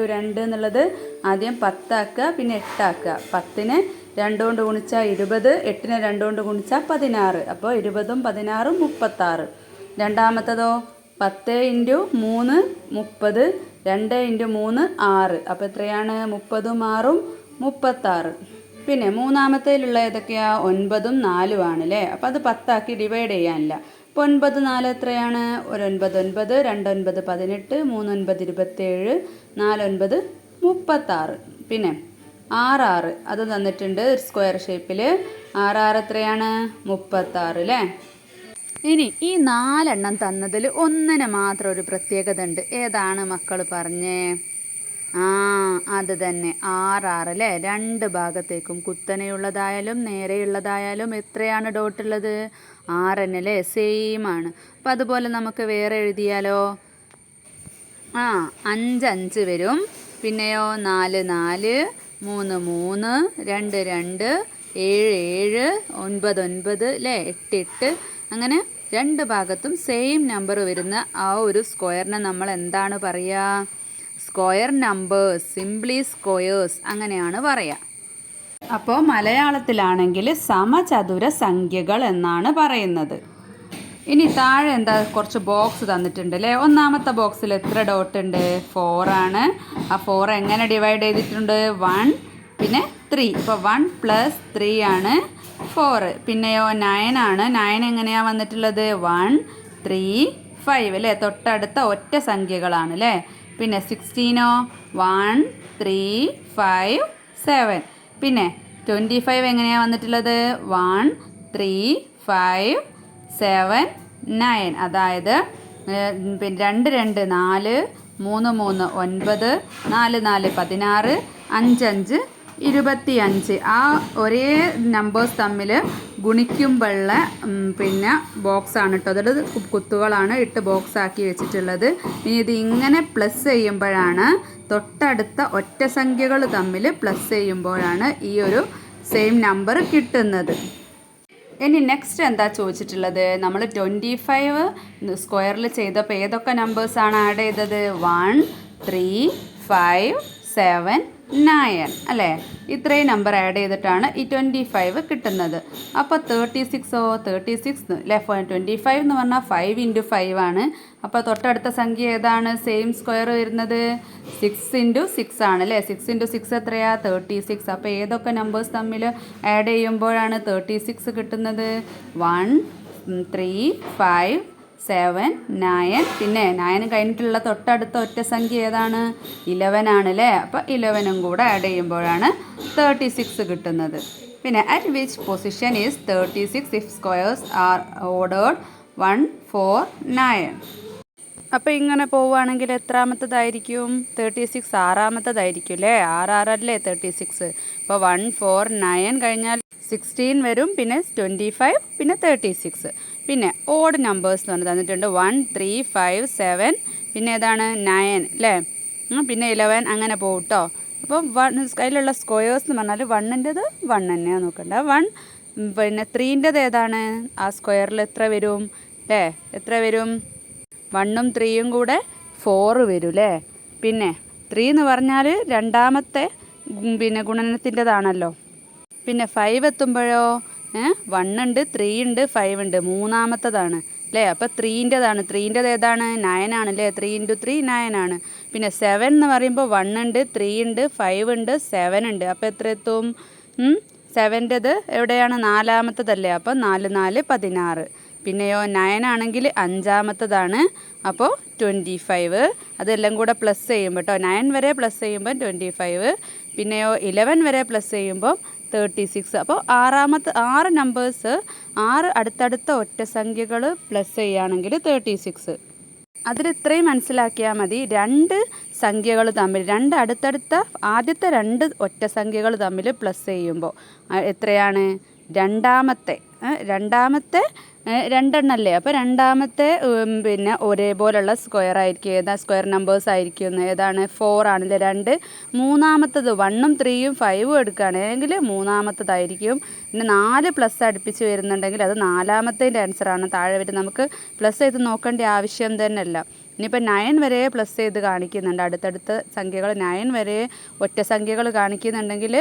× 2 എന്നുള്ളത് ആദ്യം 10 ആക്കുക, പിന്നെ 8 ആക്കുക. 10നെ 2 കൊണ്ട് ഗുണിച്ചാൽ 20, 8നെ 2 കൊണ്ട് ഗുണിച്ചാൽ 16. അപ്പോൾ 20ഉം 16ഉം 36. രണ്ടാമത്തതോ 10 × 3 30, 2 × 3 6. അപ്പോൾ എത്രയാണ്? 30ഉം 6ഉം 36. പിന്നെ മൂന്നാമത്തേലുള്ള ഏതൊക്കെയാണ്? 9ഉം 4ഉം ആണ് അല്ലേ? അപ്പോൾ അത് 10 ആക്കി ഡിവൈഡ് ചെയ്യാനില്ല. അപ്പോൾ 9 4 എത്രയാണ്? ഒരു 9 9, 2 9 18, 3 9 27, 4 9 36. പിന്നെ 6 6 അത് തന്നിട്ടുണ്ട് ഒരു സ്ക്വയർ ഷേപ്പിൽ. 6 6 എത്രയാണ്? 36 അല്ലേ? ഇനി ഈ 4 എണ്ണം തന്നതിൽ ഒന്നിന് മാത്രം ഒരു പ്രത്യേകത ഉണ്ട്. ഏതാണ് മക്കൾ പറഞ്ഞേ? അത് തന്നെ 6 6 അല്ലേ? രണ്ട് ഭാഗത്തേക്കും കുത്തനെയുള്ളതായാലും നേരെയുള്ളതായാലും എത്രയാണ് ഡോട്ടുള്ളത്? 6 അല്ലേ? സെയിം ആണ്. അപ്പം അതുപോലെ നമുക്ക് വേറെ എഴുതിയാലോ? 5 5 വരും. പിന്നെയോ 4 4, 3 3, 2 2, 7 7, 9 9 അല്ലേ? 8 8. അങ്ങനെ രണ്ട് ഭാഗത്തും സെയിം നമ്പർ വരുന്ന ആ ഒരു സ്ക്വയറിനെ നമ്മൾ എന്താണ് പറയുക? സ്ക്വയർ നമ്പേഴ്സ്, സിംപ്ലി സ്ക്വയേഴ്സ് അങ്ങനെയാണ് പറയുക. അപ്പോൾ മലയാളത്തിലാണെങ്കിൽ സമചതുര സംഖ്യകൾ എന്നാണ് പറയുന്നത്. ഇനി താഴെ എന്താ കുറച്ച് ബോക്സ് തന്നിട്ടുണ്ട് അല്ലേ? ഒന്നാമത്തെ ബോക്സിൽ എത്ര ഡോട്ട് ഉണ്ട്? 4 ആണ്. ആ 4 എങ്ങനെ ഡിവൈഡ് ചെയ്തിട്ടുണ്ട്? 1 പിന്നെ 3. ഇപ്പോൾ 1 + 3 ആണ് 4. പിന്നെയോ 9 ആണ്. 9 എങ്ങനെയാണ് വന്നിട്ടുള്ളത്? 1 3 5 അല്ലേ? തൊട്ടടുത്ത ഒറ്റ സംഖ്യകളാണ് അല്ലേ? പിന്നെ 16 1 3 5 7. പിന്നെ 25 എങ്ങനെയാണ് വന്നിട്ടുള്ളത്? 1 3 5 7 9. അതായത് പിന്നെ 2 2 4, 3 3 9, 4 4 16, 5 5 25. ആ ഒരേ നമ്പേഴ്സ് തമ്മിൽ ഗുണിക്കുമ്പോഴുള്ള പിന്നെ ബോക്സാണ് കേട്ടോ. അതായത് കുത്തുകളാണ് ഇട്ട് ബോക്സ് ആക്കി വെച്ചിട്ടുള്ളത്. ഇനി ഇത് ഇങ്ങനെ പ്ലസ് ചെയ്യുമ്പോഴാണ് തൊട്ടടുത്ത ഒറ്റ സംഖ്യകൾ തമ്മിൽ പ്ലസ് ചെയ്യുമ്പോഴാണ് ഈ ഒരു സെയിം നമ്പർ കിട്ടുന്നത്. ഇനി നെക്സ്റ്റ് എന്താ ചോദിച്ചിട്ടുള്ളത്? നമ്മൾ 25 സ്ക്വയറിൽ ചെയ്തപ്പോൾ ഏതൊക്കെ നമ്പേഴ്സാണ് ആഡ് ചെയ്തത്? 1 3 5 7 9 അല്ലേ? ഇത്രയും നമ്പർ ആഡ് ചെയ്തിട്ടാണ് ഈ 25 കിട്ടുന്നത്. അപ്പോൾ 36 അല്ലേ? 25 എന്ന് പറഞ്ഞാൽ 5 × 5 ആണ്. അപ്പോൾ തൊട്ടടുത്ത സംഖ്യ ഏതാണ് സെയിം സ്ക്വയർ വരുന്നത്? 6 × 6 ആണ് അല്ലേ? 6 × 6 എത്രയാ? 36. അപ്പോൾ ഏതൊക്കെ നമ്പേഴ്സ് തമ്മിൽ ആഡ് ചെയ്യുമ്പോഴാണ് 36 കിട്ടുന്നത്? 1 3 5 7, 9, പിന്നെ 9 കഴിഞ്ഞിട്ടുള്ള തൊട്ടടുത്ത ഒറ്റ സംഖ്യ ഏതാണ്? 11 ആണ് അല്ലേ? അപ്പോൾ 11ഉം കൂടെ ആഡ് ചെയ്യുമ്പോഴാണ് 36 കിട്ടുന്നത്. പിന്നെ at which position is 36 if squares R ordered 1, 4, 9. അപ്പോൾ ഇങ്ങനെ പോവുകയാണെങ്കിൽ എത്രാമത്തതായിരിക്കും? 36 ആറാമത്തതായിരിക്കും അല്ലേ? ആറല്ലേ 36. അപ്പോൾ 1, 4, 9 കഴിഞ്ഞാൽ 16 വരും, പിന്നെ 25, പിന്നെ 36. പിന്നെ ഓഡ് നമ്പേഴ്സ് എന്ന് പറഞ്ഞ് തന്നിട്ടുണ്ട് 1, 3, 5, 7, പിന്നെ ഏതാണ് 9 അല്ലേ? പിന്നെ 11 അങ്ങനെ പോകും കേട്ടോ. അപ്പോൾ അതിലുള്ള സ്ക്വയേഴ്സ് എന്ന് പറഞ്ഞാൽ 1ൻ്റെത് 1 തന്നെയാണ് നോക്കണ്ട. 1 പിന്നെ 3ൻ്റെത് ഏതാണ്? ആ സ്ക്വയറിൽ എത്ര വരും അല്ലേ? എത്ര വരും? 1ഉം 3യും കൂടെ 4 വരും അല്ലേ? പിന്നെ 3 എന്ന് പറഞ്ഞാൽ രണ്ടാമത്തെ പിന്നെ ഗുണനത്തിൻ്റെതാണല്ലോ. പിന്നെ 5 എത്തുമ്പോഴോ 1 ഉണ്ട്, 3 ഉണ്ട്, 5 ഉണ്ട്, മൂന്നാമത്തതാണ് അല്ലേ? അപ്പോൾ 3ൻ്റെതാണ്. 3ൻ്റെത് ഏതാണ്? 9 ആണ് അല്ലേ? 3 × 3 9 ആണ്. പിന്നെ 7 എന്ന് പറയുമ്പോൾ 1 ഉണ്ട്, 3 ഉണ്ട്, 5 ഉണ്ട്, 7 ഉണ്ട്. അപ്പോൾ എത്ര എത്തും? 7ൻ്റെത് എവിടെയാണ്? നാലാമത്തതല്ലേ? അപ്പോൾ 4, 4, 16. പിന്നെയോ 9 ആണെങ്കിൽ അഞ്ചാമത്തതാണ്. അപ്പോൾ 25. അതെല്ലാം കൂടെ പ്ലസ് ചെയ്യുമ്പോൾ കേട്ടോ, 9 വരെ പ്ലസ് ചെയ്യുമ്പോൾ 25. പിന്നെയോ 11 വരെ പ്ലസ് ചെയ്യുമ്പോൾ 36. അപ്പോൾ 6 നമ്പേഴ്സ് 6 അടുത്തടുത്ത ഒറ്റ സംഖ്യകൾ പ്ലസ് ചെയ്യുകയാണെങ്കിൽ 36. അതിലിത്രയും മനസ്സിലാക്കിയാൽ മതി. രണ്ട് സംഖ്യകൾ തമ്മിൽ, അടുത്തടുത്ത ആദ്യത്തെ 2 ഒറ്റ സംഖ്യകൾ തമ്മിൽ പ്ലസ് ചെയ്യുമ്പോൾ എത്രയാണ്? രണ്ടാമത്തെ 2 അല്ലേ? അപ്പോൾ രണ്ടാമത്തെ പിന്നെ ഒരേപോലുള്ള സ്ക്വയർ ആയിരിക്കും. ഏതാ സ്ക്വയർ നമ്പേഴ്സ് ആയിരിക്കും? ഏതാണ്? 4 ആണല്ലേ? 2. മൂന്നാമത്തത് 1ഉം 3യും 5ഉം എടുക്കുകയാണെങ്കിൽ മൂന്നാമത്തതായിരിക്കും. പിന്നെ 4 പ്ലസ് അടുപ്പിച്ച് വരുന്നുണ്ടെങ്കിൽ അത് നാലാമത്തേൻ്റെ ആൻസറാണ് താഴെ വരും. നമുക്ക് പ്ലസ് ചെയ്ത് നോക്കേണ്ട ആവശ്യം തന്നെ അല്ല. ഇനിയിപ്പോൾ 9 വരെ പ്ലസ് ചെയ്ത് കാണിക്കുന്നുണ്ട്. അടുത്തടുത്ത സംഖ്യകൾ 9 വരെ ഒറ്റ സംഖ്യകൾ കാണിക്കുന്നുണ്ടെങ്കിൽ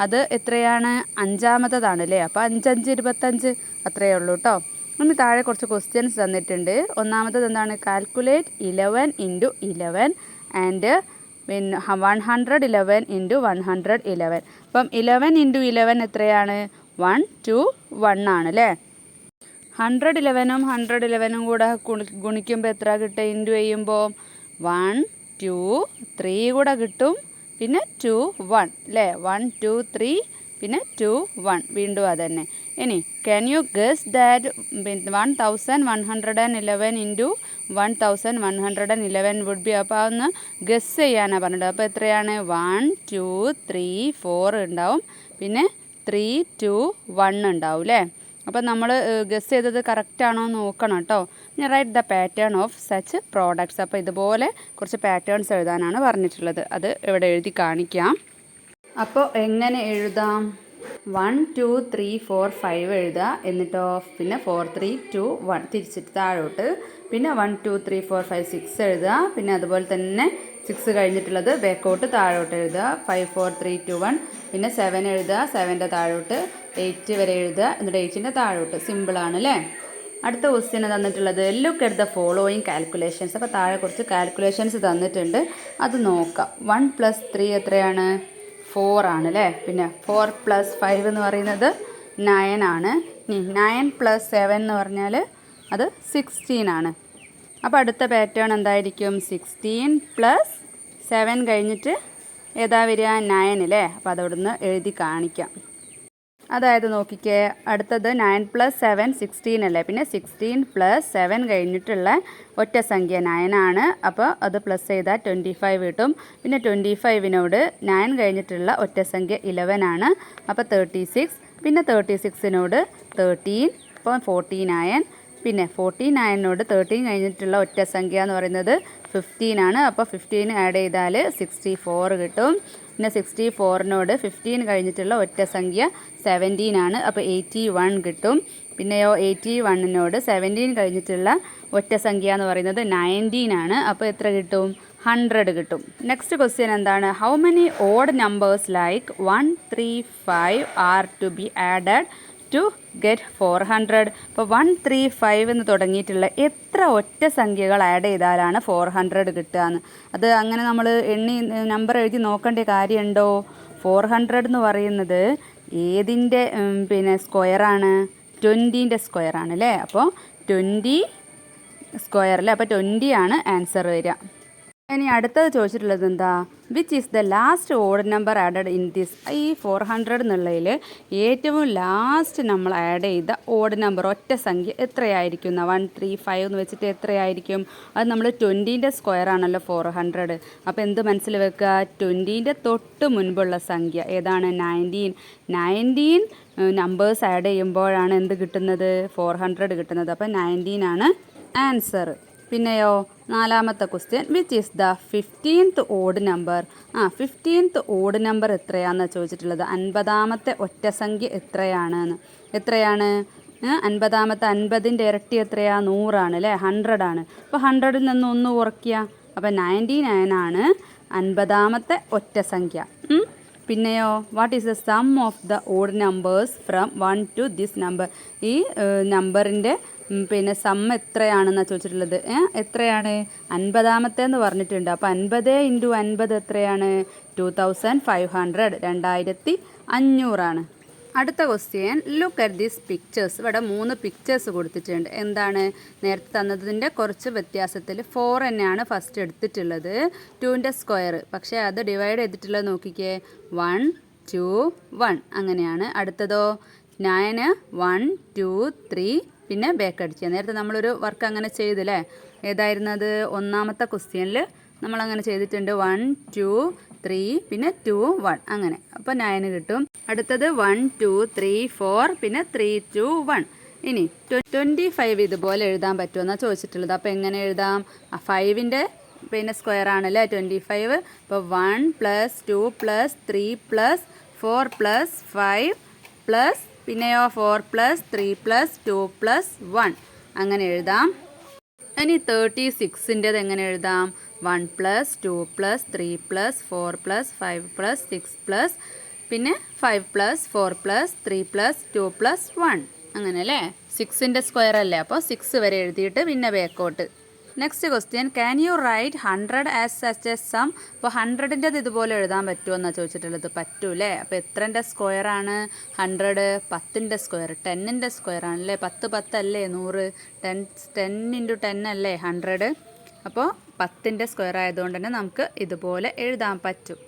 അത് എത്രയാണ്? അഞ്ചാമത്തതാണ് അല്ലേ? അപ്പോൾ 5, 5, 25 അത്രയേ ഉള്ളൂ കേട്ടോ. ഇനി താഴെ കുറച്ച് ക്വസ്റ്റ്യൻസ് തന്നിട്ടുണ്ട്. ഒന്നാമത്തത് എന്താണ്? കാൽക്കുലേറ്റ് 11 × 11 ആൻഡ് പിന്നെ 111 × 111. അപ്പം 11 × 11 എത്രയാണ്? 1, 2, 1 ആണ് അല്ലേ? 111ഉം 111ഉം കൂടെ ഗുണിക്കുമ്പോൾ എത്ര കിട്ടും? ഇൻറ്റു ചെയ്യുമ്പോൾ 1, 2, 3 കൂടെ കിട്ടും. പിന്നെ 2, 1 അല്ലേ? 1, 2, 3, പിന്നെ 2, 1 വീണ്ടും അതന്നെ. ഇനി can you guess that 1111 × 1111 would be. അപ്പോൾ അതൊന്ന് ഗസ് ചെയ്യാനാണ് പറഞ്ഞത്. അപ്പോൾ എത്രയാണ്? 1, 2, 3, 4 ഉണ്ടാവും, പിന്നെ 3, 2, 1 ഉണ്ടാവും അല്ലേ? അപ്പോൾ നമ്മൾ ഗസ് ചെയ്തത് കറക്റ്റാണോ എന്ന് നോക്കണം കേട്ടോ. ഇനി write the pattern of such products. അപ്പോൾ ഇതുപോലെ കുറച്ച് പാറ്റേൺസ് എഴുതാനാണ് പറഞ്ഞിട്ടുള്ളത്. അത് ഇവിടെ എഴുതി കാണിക്കാം. അപ്പോൾ എങ്ങനെ എഴുതാം? 1, 2, 3, 4, 5 എഴുതുക. എന്നിട്ടോ പിന്നെ 4, 3, 2, 1 തിരിച്ചിട്ട് താഴോട്ട്. പിന്നെ 1, 2, 3, 4, 5, 6 എഴുതുക. പിന്നെ അതുപോലെ തന്നെ 6 കഴിഞ്ഞിട്ടുള്ളത് ബാക്കോട്ട് താഴോട്ട് എഴുതുക. 5, 4, 3, 2, 1. പിന്നെ 7 എഴുതുക. 7ൻ്റെ താഴോട്ട് 8 വരെ എഴുതുക. എന്നിട്ട് 8ൻ്റെ താഴോട്ട്. സിമ്പിളാണ് അല്ലേ? അടുത്ത ക്വസ്റ്റ്യൻ തന്നിട്ടുള്ളത് look at the following calculations. അപ്പോൾ താഴെ കുറച്ച് കാൽക്കുലേഷൻസ് തന്നിട്ടുണ്ട്, അത് നോക്കാം. 1 + 3 എത്രയാണ്? 4 ആണ് അല്ലേ? പിന്നെ 4 + 5 എന്ന് പറയുന്നത് 9 ആണ്. ഇനി 9 + 7 എന്ന് പറഞ്ഞാൽ അത് 16 ആണ്. അപ്പോൾ അടുത്ത പാറ്റേൺ എന്തായിരിക്കും? 16 + 7 കഴിഞ്ഞിട്ട് ഏതാ വരിക? 9 അല്ലേ? അപ്പോൾ അതവിടുന്ന് എഴുതി കാണിക്കാം. അതായത് നോക്കിക്കേ, അടുത്തത് 9 + 7 16 അല്ലേ? പിന്നെ 16 + 7 കഴിഞ്ഞിട്ടുള്ള ഒറ്റ സംഖ്യ 9 ആണ്. അപ്പോൾ അത് പ്ലസ് ചെയ്താൽ 25 കിട്ടും. പിന്നെ 25നോട് 9 കഴിഞ്ഞിട്ടുള്ള ഒറ്റ സംഖ്യ 11 ആണ്. അപ്പോൾ 36. പിന്നെ 36നോട് 13, അപ്പോൾ 49. പിന്നെ 49നോട് 13 കഴിഞ്ഞിട്ടുള്ള ഒറ്റ സംഖ്യ എന്ന് പറയുന്നത് 15 ആണ്. അപ്പോൾ 15 ആഡ് ചെയ്താൽ 64 കിട്ടും. പിന്നെ 64നോട് 15 കഴിഞ്ഞിട്ടുള്ള ഒറ്റ സംഖ്യ 17 ആണ്. അപ്പോൾ 81 കിട്ടും. പിന്നെയോ 81നോട് 17 കഴിഞ്ഞിട്ടുള്ള ഒറ്റ സംഖ്യ എന്ന് പറയുന്നത് 19 ആണ്. അപ്പോൾ എത്ര കിട്ടും? 100 കിട്ടും. നെക്സ്റ്റ് ക്വസ്റ്റ്യൻ എന്താണ്? How many odd numbers like 1, 3, 5 are to be added to get 400. അപ്പോൾ 1, 3, 5 എന്ന് തുടങ്ങിയിട്ടുള്ള എത്ര ഒറ്റ സംഖ്യകൾ ആഡ് ചെയ്താലാണ് 400 കിട്ടുകയെന്ന്. അത് അങ്ങനെ നമ്മൾ എണ്ണി നമ്പർ എഴുതി നോക്കേണ്ട കാര്യമുണ്ടോ? 400 എന്ന് പറയുന്നത് ഏതിൻ്റെ പിന്നെ സ്ക്വയറാണ്? 20ൻ്റെ സ്ക്വയറാണ് അല്ലേ? അപ്പോൾ 20 സ്ക്വയർ അല്ലേ. അപ്പോൾ 20 ആണ് ആൻസർ വരിക. ഇനി അടുത്തത് ചോദിച്ചിട്ടുള്ളത് എന്താ, which is the last odd number added in this. ഈ 400 എന്നുള്ളതിൽ ഏറ്റവും ലാസ്റ്റ് നമ്മൾ ആഡ് ചെയ്ത ഓഡ് നമ്പർ ഒറ്റ സംഖ്യ എത്രയായിരിക്കും? 135 എന്ന് വെച്ചിട്ട് എത്രയായിരിക്കും? അത് നമ്മൾ 20ൻ്റെ സ്ക്വയർ ആണല്ലോ 400. അപ്പോൾ എന്ത് മനസ്സിൽ വെക്കുക, 20ൻ്റെ തൊട്ട് മുൻപുള്ള സംഖ്യ ഏതാണ്? 19 നമ്പേഴ്സ് ആഡ് ചെയ്യുമ്പോഴാണ് എന്ത് കിട്ടുന്നത്? 400 കിട്ടുന്നത്. അപ്പോൾ 19 ആണ് ആൻസർ. പിന്നെയോ നാലാമത്തെ question, which is the 15th odd number. 15th odd number എത്രയാണെന്ന് ചോദിച്ചിട്ടുള്ളത്. 50ാമത്തെ ഒറ്റ സംഖ്യ എത്രയാണ്? 50ൻ്റെ ഇരട്ടി എത്രയാ? 100 ആണ് അല്ലേ, 100 ആണ്. അപ്പോൾ 100ൽ നിന്ന് 1 കുറയ്ക്കുക, അപ്പോൾ 99 ആണ് 50ാമത്തെ ഒറ്റ സംഖ്യ. പിന്നെയോ what is the sum of the odd numbers from 1 to this number. ഈ നമ്പറിൻ്റെ പിന്നെ സം എത്രയാണെന്നാണ് ചോദിച്ചിട്ടുള്ളത്. എത്രയാണ്? 50ാമത്തെ എന്ന് പറഞ്ഞിട്ടുണ്ട്. അപ്പോൾ 50 × 50 എത്രയാണ്? 2500, 2500 ആണ്. അടുത്ത question, look at these pictures. ഇവിടെ 3 പിക്ചേഴ്സ് കൊടുത്തിട്ടുണ്ട്. എന്താണ്? നേരത്തെ തന്നതിൻ്റെ കുറച്ച് വ്യത്യാസത്തിൽ 4 തന്നെയാണ് ഫസ്റ്റ് എടുത്തിട്ടുള്ളത്, 2ൻ്റെ സ്ക്വയർ. പക്ഷേ അത് ഡിവൈഡ് ചെയ്തിട്ടുള്ളത് നോക്കിക്കേ, 1 2 1 അങ്ങനെയാണ്. അടുത്തതോ 9 1 2 3 പിന്നെ ബാക്ക് അടിക്കുക. നേരത്തെ നമ്മളൊരു വർക്ക് അങ്ങനെ ചെയ്തില്ലേ, ഏതായിരുന്നത്? ഒന്നാമത്തെ ക്വസ്റ്റ്യനിൽ നമ്മളങ്ങനെ ചെയ്തിട്ടുണ്ട്. 1 2 3 പിന്നെ 2 1 അങ്ങനെ. അപ്പോൾ 9 കിട്ടും. അടുത്തത് 1 2 3 4 പിന്നെ 3 2 1. ഇനി 25 ഇതുപോലെ എഴുതാൻ പറ്റുമെന്നാണ് ചോദിച്ചിട്ടുള്ളത്. അപ്പോൾ എങ്ങനെ എഴുതാം? 5ൻ്റെ പിന്നെ സ്ക്വയർ ആണല്ലേ 25. അപ്പോൾ 1 + 2 + 3 + 4 + 5 പ്ലസ് പിന്നെയോ 4 + 3 + 2 + 1 അങ്ങനെ എഴുതാം. ഇനി 36ൻ്റെത് എങ്ങനെ എഴുതാം? 1 + 2 + 3 + 4 + 5 + 6 പിന്നെ 5 + 4 + 3 + 2 + 1 അങ്ങനെ അല്ലേ. 6ൻ്റെ സ്ക്വയർ അല്ലേ, അപ്പോൾ 6 വരെ എഴുതിയിട്ട് പിന്നെ ബാക്കോട്ട്. Next question, can you write 100 as such a sum. അപ്പോൾ 100ൻ്റെത് ഇതുപോലെ എഴുതാൻ പറ്റുമോ എന്നാണ് ചോദിച്ചിട്ടുള്ളത്. പറ്റൂലേ. അപ്പോൾ എത്രൻ്റെ സ്ക്വയർ ആണ് 100? 10ൻ്റെ സ്ക്വയർ, 10ൻ്റെ സ്ക്വയർ ആണല്ലേ. 10 10 അല്ലേ 100, 10 × 10 അല്ലേ 100. അപ്പോൾ 10ൻ്റെ സ്ക്വയർ ആയതുകൊണ്ട് തന്നെ നമുക്ക് ഇതുപോലെ എഴുതാൻ പറ്റും.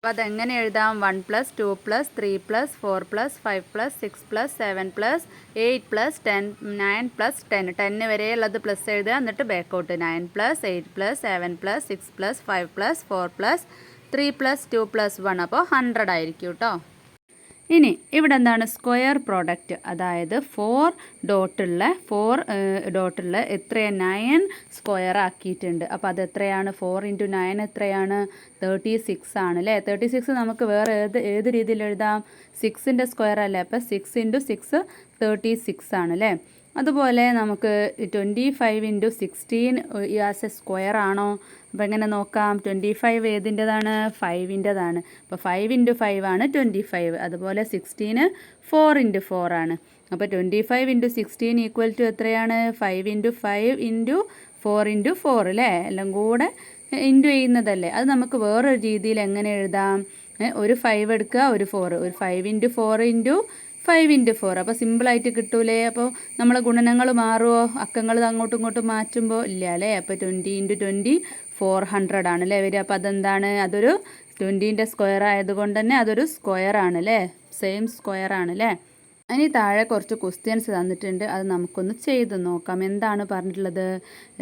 അപ്പോൾ അതെങ്ങനെ എഴുതാം? 1 + 2 + 3 + 4 + 5 + 6 + 7 + 8 + 10 9 + 10 10 വരെയുള്ളത് പ്ലസ് എഴുതുക, എന്നിട്ട് ബാക്കോട്ട് 9 + 8 + 7 + 6 + 5 + 4 + 3 + 2 + 1. അപ്പോൾ 100 ആയിരിക്കും കേട്ടോ. ഇനി ഇവിടെ എന്താണ്? സ്ക്വയർ പ്രോഡക്റ്റ്, അതായത് 4 ഡോട്ടുള്ള എത്രയാണ്? 9 സ്ക്വയർ ആക്കിയിട്ടുണ്ട്. അപ്പോൾ അത് എത്രയാണ്? 4 × 9 എത്രയാണ്? 36 ആണ് അല്ലേ. 36 നമുക്ക് വേറെ ഏത് രീതിയിൽ എഴുതാം? 6ൻ്റെ സ്ക്വയർ അല്ലേ, അപ്പോൾ 6 × 6 36 ആണ് അല്ലേ. അതുപോലെ നമുക്ക് 25 × 16 ആസ് എ സ്ക്വയർ ആണോ? അപ്പോൾ എങ്ങനെ നോക്കാം? 25 ഏതിൻ്റെതാണ്? 5ൻ്റെതാണ്. അപ്പോൾ 5 × 5 ആണ് 25. അതുപോലെ 16 4 × 4 ആണ്. അപ്പോൾ 25 × 16 = എത്രയാണ്? 5 × 5 × 4 × 4 അല്ലേ. എല്ലാം കൂടെ ഇൻറ്റു ചെയ്യുന്നതല്ലേ. അത് നമുക്ക് വേറൊരു രീതിയിൽ എങ്ങനെ എഴുതാം? ഒരു 5 എടുക്കുക, ഒരു 4, ഒരു 5 × 4 × 5 × 4. അപ്പോൾ സിമ്പിളായിട്ട് കിട്ടൂലേ. അപ്പോൾ നമ്മളെ ഗുണനങ്ങൾ മാറുമോ? അക്കങ്ങൾ അങ്ങോട്ടും ഇങ്ങോട്ടും മാറ്റുമ്പോൾ ഇല്ല അല്ലേ. അപ്പോൾ 20 × 20 400 ആണ് അല്ലേ വരിക. അപ്പോൾ അതെന്താണ്? അതൊരു 20ൻ്റെ സ്ക്വയർ ആയതുകൊണ്ട് തന്നെ അതൊരു സ്ക്വയർ ആണ് അല്ലേ, സെയിം സ്ക്വയർ ആണ് അല്ലേ. ഇനി താഴെ കുറച്ച് ക്വസ്റ്റ്യൻസ് തന്നിട്ടുണ്ട്, അത് നമുക്കൊന്ന് ചെയ്ത് നോക്കാം. എന്താണ് പറഞ്ഞിട്ടുള്ളത്?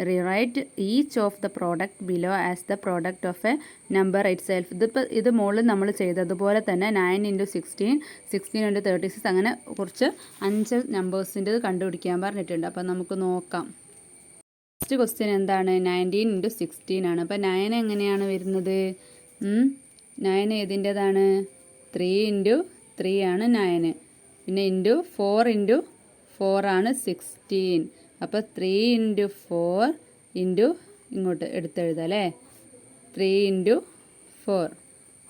Rewrite each of the product below as the product of A number it self. ഇത് മുകളിൽ നമ്മൾ ചെയ്തതുപോലെ തന്നെ 9 × 16 16 × 36 അങ്ങനെ കുറച്ച് 5 നമ്പേഴ്സിൻ്റെ കണ്ടുപിടിക്കാൻ പറഞ്ഞിട്ടുണ്ട്. അപ്പോൾ നമുക്ക് നോക്കാം. ഫസ്റ്റ് ക്വസ്റ്റ്യൻ എന്താണ്? 19 × 16 ആണ്. അപ്പോൾ 9 എങ്ങനെയാണ് വരുന്നത്? 9 ഏതിൻ്റെതാണ്? 3 × 3 ആണ് 9. പിന്നെ ഇൻറ്റു 4 × 4 ആണ് 16. അപ്പോൾ 3 × 4 ഇൻറ്റു ഇങ്ങോട്ട് എടുത്തെഴുതാം അല്ലേ, 3 × 4.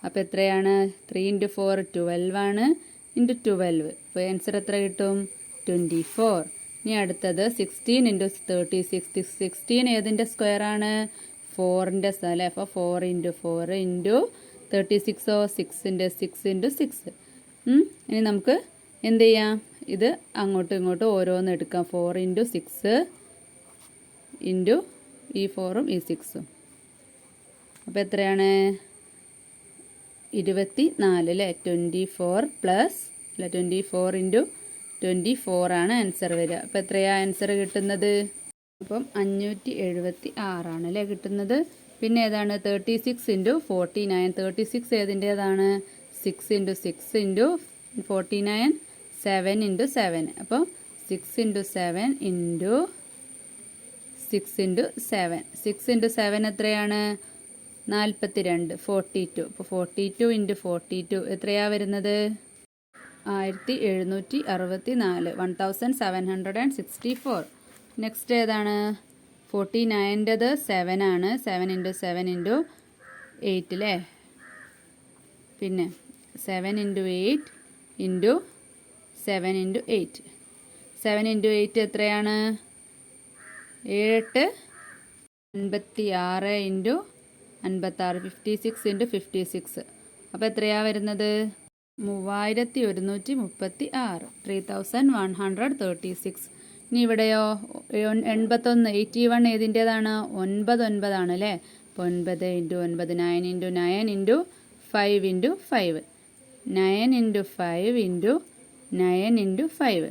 അപ്പോൾ എത്രയാണ്? 3 × 4 12 ആണ്, ഇൻറ്റു 12. അപ്പോൾ ആൻസർ എത്ര കിട്ടും? 24. ഇനി അടുത്തത് 16 × 36. 16 ഏതിൻ്റെ സ്ക്വയർ ആണ്? 4ൻ്റെ അല്ലേ. അപ്പോൾ 4 × 4 ഇൻറ്റു 36 6ൻ്റെ 6 × 6. ഇനി നമുക്ക് എന്ത് ചെയ്യാം? ഇത് അങ്ങോട്ടും ഇങ്ങോട്ടും ഓരോന്ന് എടുക്കാം. 4 × 6 ഇൻറ്റു ഈ 4ഉം ഈ 6ഉം. അപ്പോൾ എത്രയാണ് 24 അല്ലേ. 24 പ്ലസ് അല്ല 24 ഇൻറ്റു 24 ആണ് ആൻസർ വരിക. അപ്പോൾ എത്രയാണ് ആൻസർ കിട്ടുന്നത്? അപ്പം 576 അല്ലേ കിട്ടുന്നത്. പിന്നെ ഏതാണ് 36 ഇൻറ്റു 49. 36 ഏതിൻ്റേതാണ്? 6 into 6 into 49 7 into 7. അപ്പോൾ 6 ഇൻറ്റു 7 ഇൻറ്റു 6 ഇൻറ്റു 7. 6 ഇൻറ്റു 7 എത്രയാണ്? 42 42. അപ്പോൾ 42 ഇൻറ്റു 42 എത്രയാണ് വരുന്നത്? 1764 1764. നെക്സ്റ്റ് ഏതാണ്? 49ൻ്റെത് 7 ആണ്. 7 ഇൻറ്റു 7 ഇൻറ്റു 8 അല്ലേ. പിന്നെ 7 ഇൻറ്റു 8 ഇൻറ്റു 7 ഇൻറ്റു 8. 7 ഇൻറ്റു 8 എത്രയാണ്? 7 56 ഇൻറ്റു 56 56 ഇൻറ്റു 56. അപ്പോൾ എത്രയാണ് വരുന്നത്? 3136 3136. ഇനി ഇവിടെയോ 81 81 ഏതിൻ്റേതാണ്? 9 ആണ് അല്ലേ. അപ്പോൾ 9 into 9 9 into 9 into 5 into 5 9 into 5 into 9 into 5.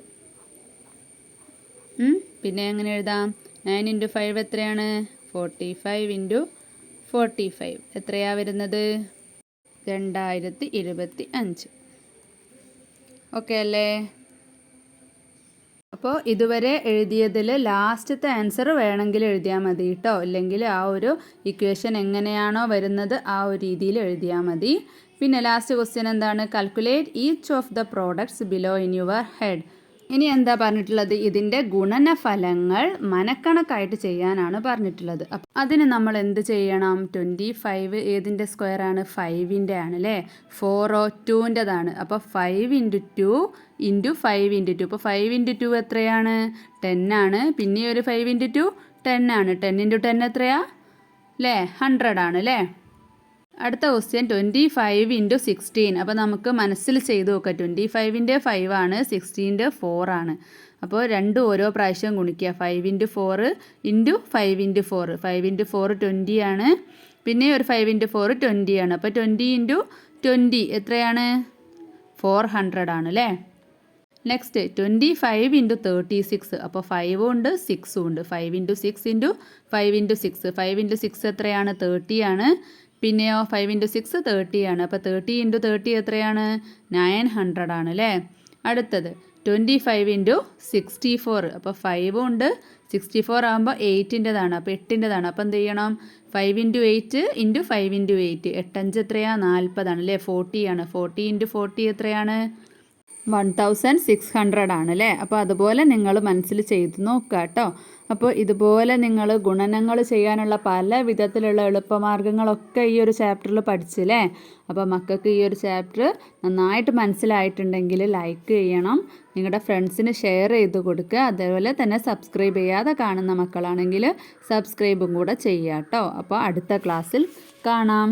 പിന്നെ എങ്ങനെ എഴുതാം? 9 ഇൻറ്റു 5 എത്രയാണ്? 45 ഇൻറ്റു 45 എത്രയാണ് വരുന്നത്? 2025. ഓക്കെ അല്ലേ. അപ്പോൾ ഇതുവരെ എഴുതിയതിൽ ലാസ്റ്റത്തെ ആൻസർ വേണമെങ്കിൽ എഴുതിയാൽ മതി കേട്ടോ. ഇല്ലെങ്കിൽ ആ ഒരു ഇക്വേഷൻ എങ്ങനെയാണോ വരുന്നത് ആ ഒരു രീതിയിൽ എഴുതിയാൽ മതി. പിന്നെ ലാസ്റ്റ് ക്വസ്റ്റ്യൻ എന്താണ്? Calculate each of the products below in your head. ഇനി എന്താ പറഞ്ഞിട്ടുള്ളത്? ഇതിൻ്റെ ഗുണനഫലങ്ങൾ മനക്കണക്കായിട്ട് ചെയ്യാനാണ് പറഞ്ഞിട്ടുള്ളത്. അപ്പം അതിന് നമ്മൾ എന്ത് ചെയ്യണം? 25 ഏതിൻ്റെ സ്ക്വയറാണ്? 5ൻ്റെ ആണ് അല്ലേ. 402ൻ്റെതാണ്. അപ്പോൾ 5 ഇൻറ്റു 2 ഇൻറ്റു 5 ഇൻറ്റു 2. അപ്പോൾ 5 ഇൻറ്റു 2 എത്രയാണ്? 10 ആണ്. പിന്നെ ഒരു 5 ഇൻറ്റു 2 10 ആണ്. 10 ഇൻറ്റു 10 എത്രയാണ് അല്ലേ? 100 ആണ് അല്ലേ. അടുത്ത ക്വസ്റ്റ്യൻ 25 ഇൻറ്റു 16. അപ്പോൾ നമുക്ക് മനസ്സിൽ ചെയ്ത് നോക്കാം. 25ൻ്റെ 5 ആണ്, 16ൻ്റെ 4 ആണ്. അപ്പോൾ രണ്ടും ഓരോ പ്രാവശ്യം ഗുണിക്കുക. 5 ഇൻറ്റു 4 ഇൻറ്റു 5 ഇൻറ്റു 4. 5 ഇൻറ്റു 4 20 ആണ്. പിന്നെ ഒരു 5 ഇൻറ്റു 4 20 ആണ്. അപ്പോൾ 20 ഇൻറ്റു 20 എത്രയാണ്? 400 ആണ് അല്ലേ. Next 25 into 36. അപ്പോൾ 5 ഉണ്ട് 6 ഉണ്ട്. 5 ഇൻറ്റു 6 ഇൻറ്റു 5 ഇൻറ്റു 6. 5 ഇൻറ്റു 6 എത്രയാണ്? 30 ആണ്. പിന്നെയോ 5 ഇൻറ്റു 6 30 ആണ്. അപ്പോൾ 30 ഇൻറ്റു 30 എത്രയാണ്? 900 ആണ് അല്ലേ. അടുത്തത് 25 ഇൻറ്റു 64. അപ്പോൾ 5 ഉണ്ട് 64 ആകുമ്പോൾ 8ൻ്റെതാണ്. അപ്പോൾ 8ൻ്റെതാണ്. അപ്പോൾ എന്ത് ചെയ്യണം? 5 ഇൻറ്റു 8 ഇൻറ്റു 5 ഇൻറ്റു 8. 8 എത്രയാണ്? 40 ആണ് അല്ലേ. 40 ആണ്. 40 ഇൻറ്റു 40 എത്രയാണ്? 1600 ആണ് അല്ലേ. അപ്പോൾ അതുപോലെ നിങ്ങൾ മനസ്സിൽ ചെയ്ത് നോക്കുക കേട്ടോ. അപ്പോൾ ഇതുപോലെ നിങ്ങൾ ഗുണനങ്ങൾ ചെയ്യാനുള്ള പല വിധത്തിലുള്ള എളുപ്പമാർഗ്ഗങ്ങളൊക്കെ ഈ ഒരു ചാപ്റ്ററിൽ പഠിച്ചില്ലേ. അപ്പോൾ മക്കൾക്ക് ഈ ഒരു ചാപ്റ്റർ നന്നായിട്ട് മനസ്സിലായിട്ടുണ്ടെങ്കിൽ ലൈക്ക് ചെയ്യണം, നിങ്ങളുടെ ഫ്രണ്ട്സിന് ഷെയർ ചെയ്ത് കൊടുക്കുക. അതേപോലെ തന്നെ സബ്സ്ക്രൈബ് ചെയ്യാതെ കാണുന്ന മക്കളാണെങ്കിൽ സബ്സ്ക്രൈബും കൂടെ ചെയ്യുക കേട്ടോ. അപ്പോൾ അടുത്ത ക്ലാസ്സിൽ കാണാം.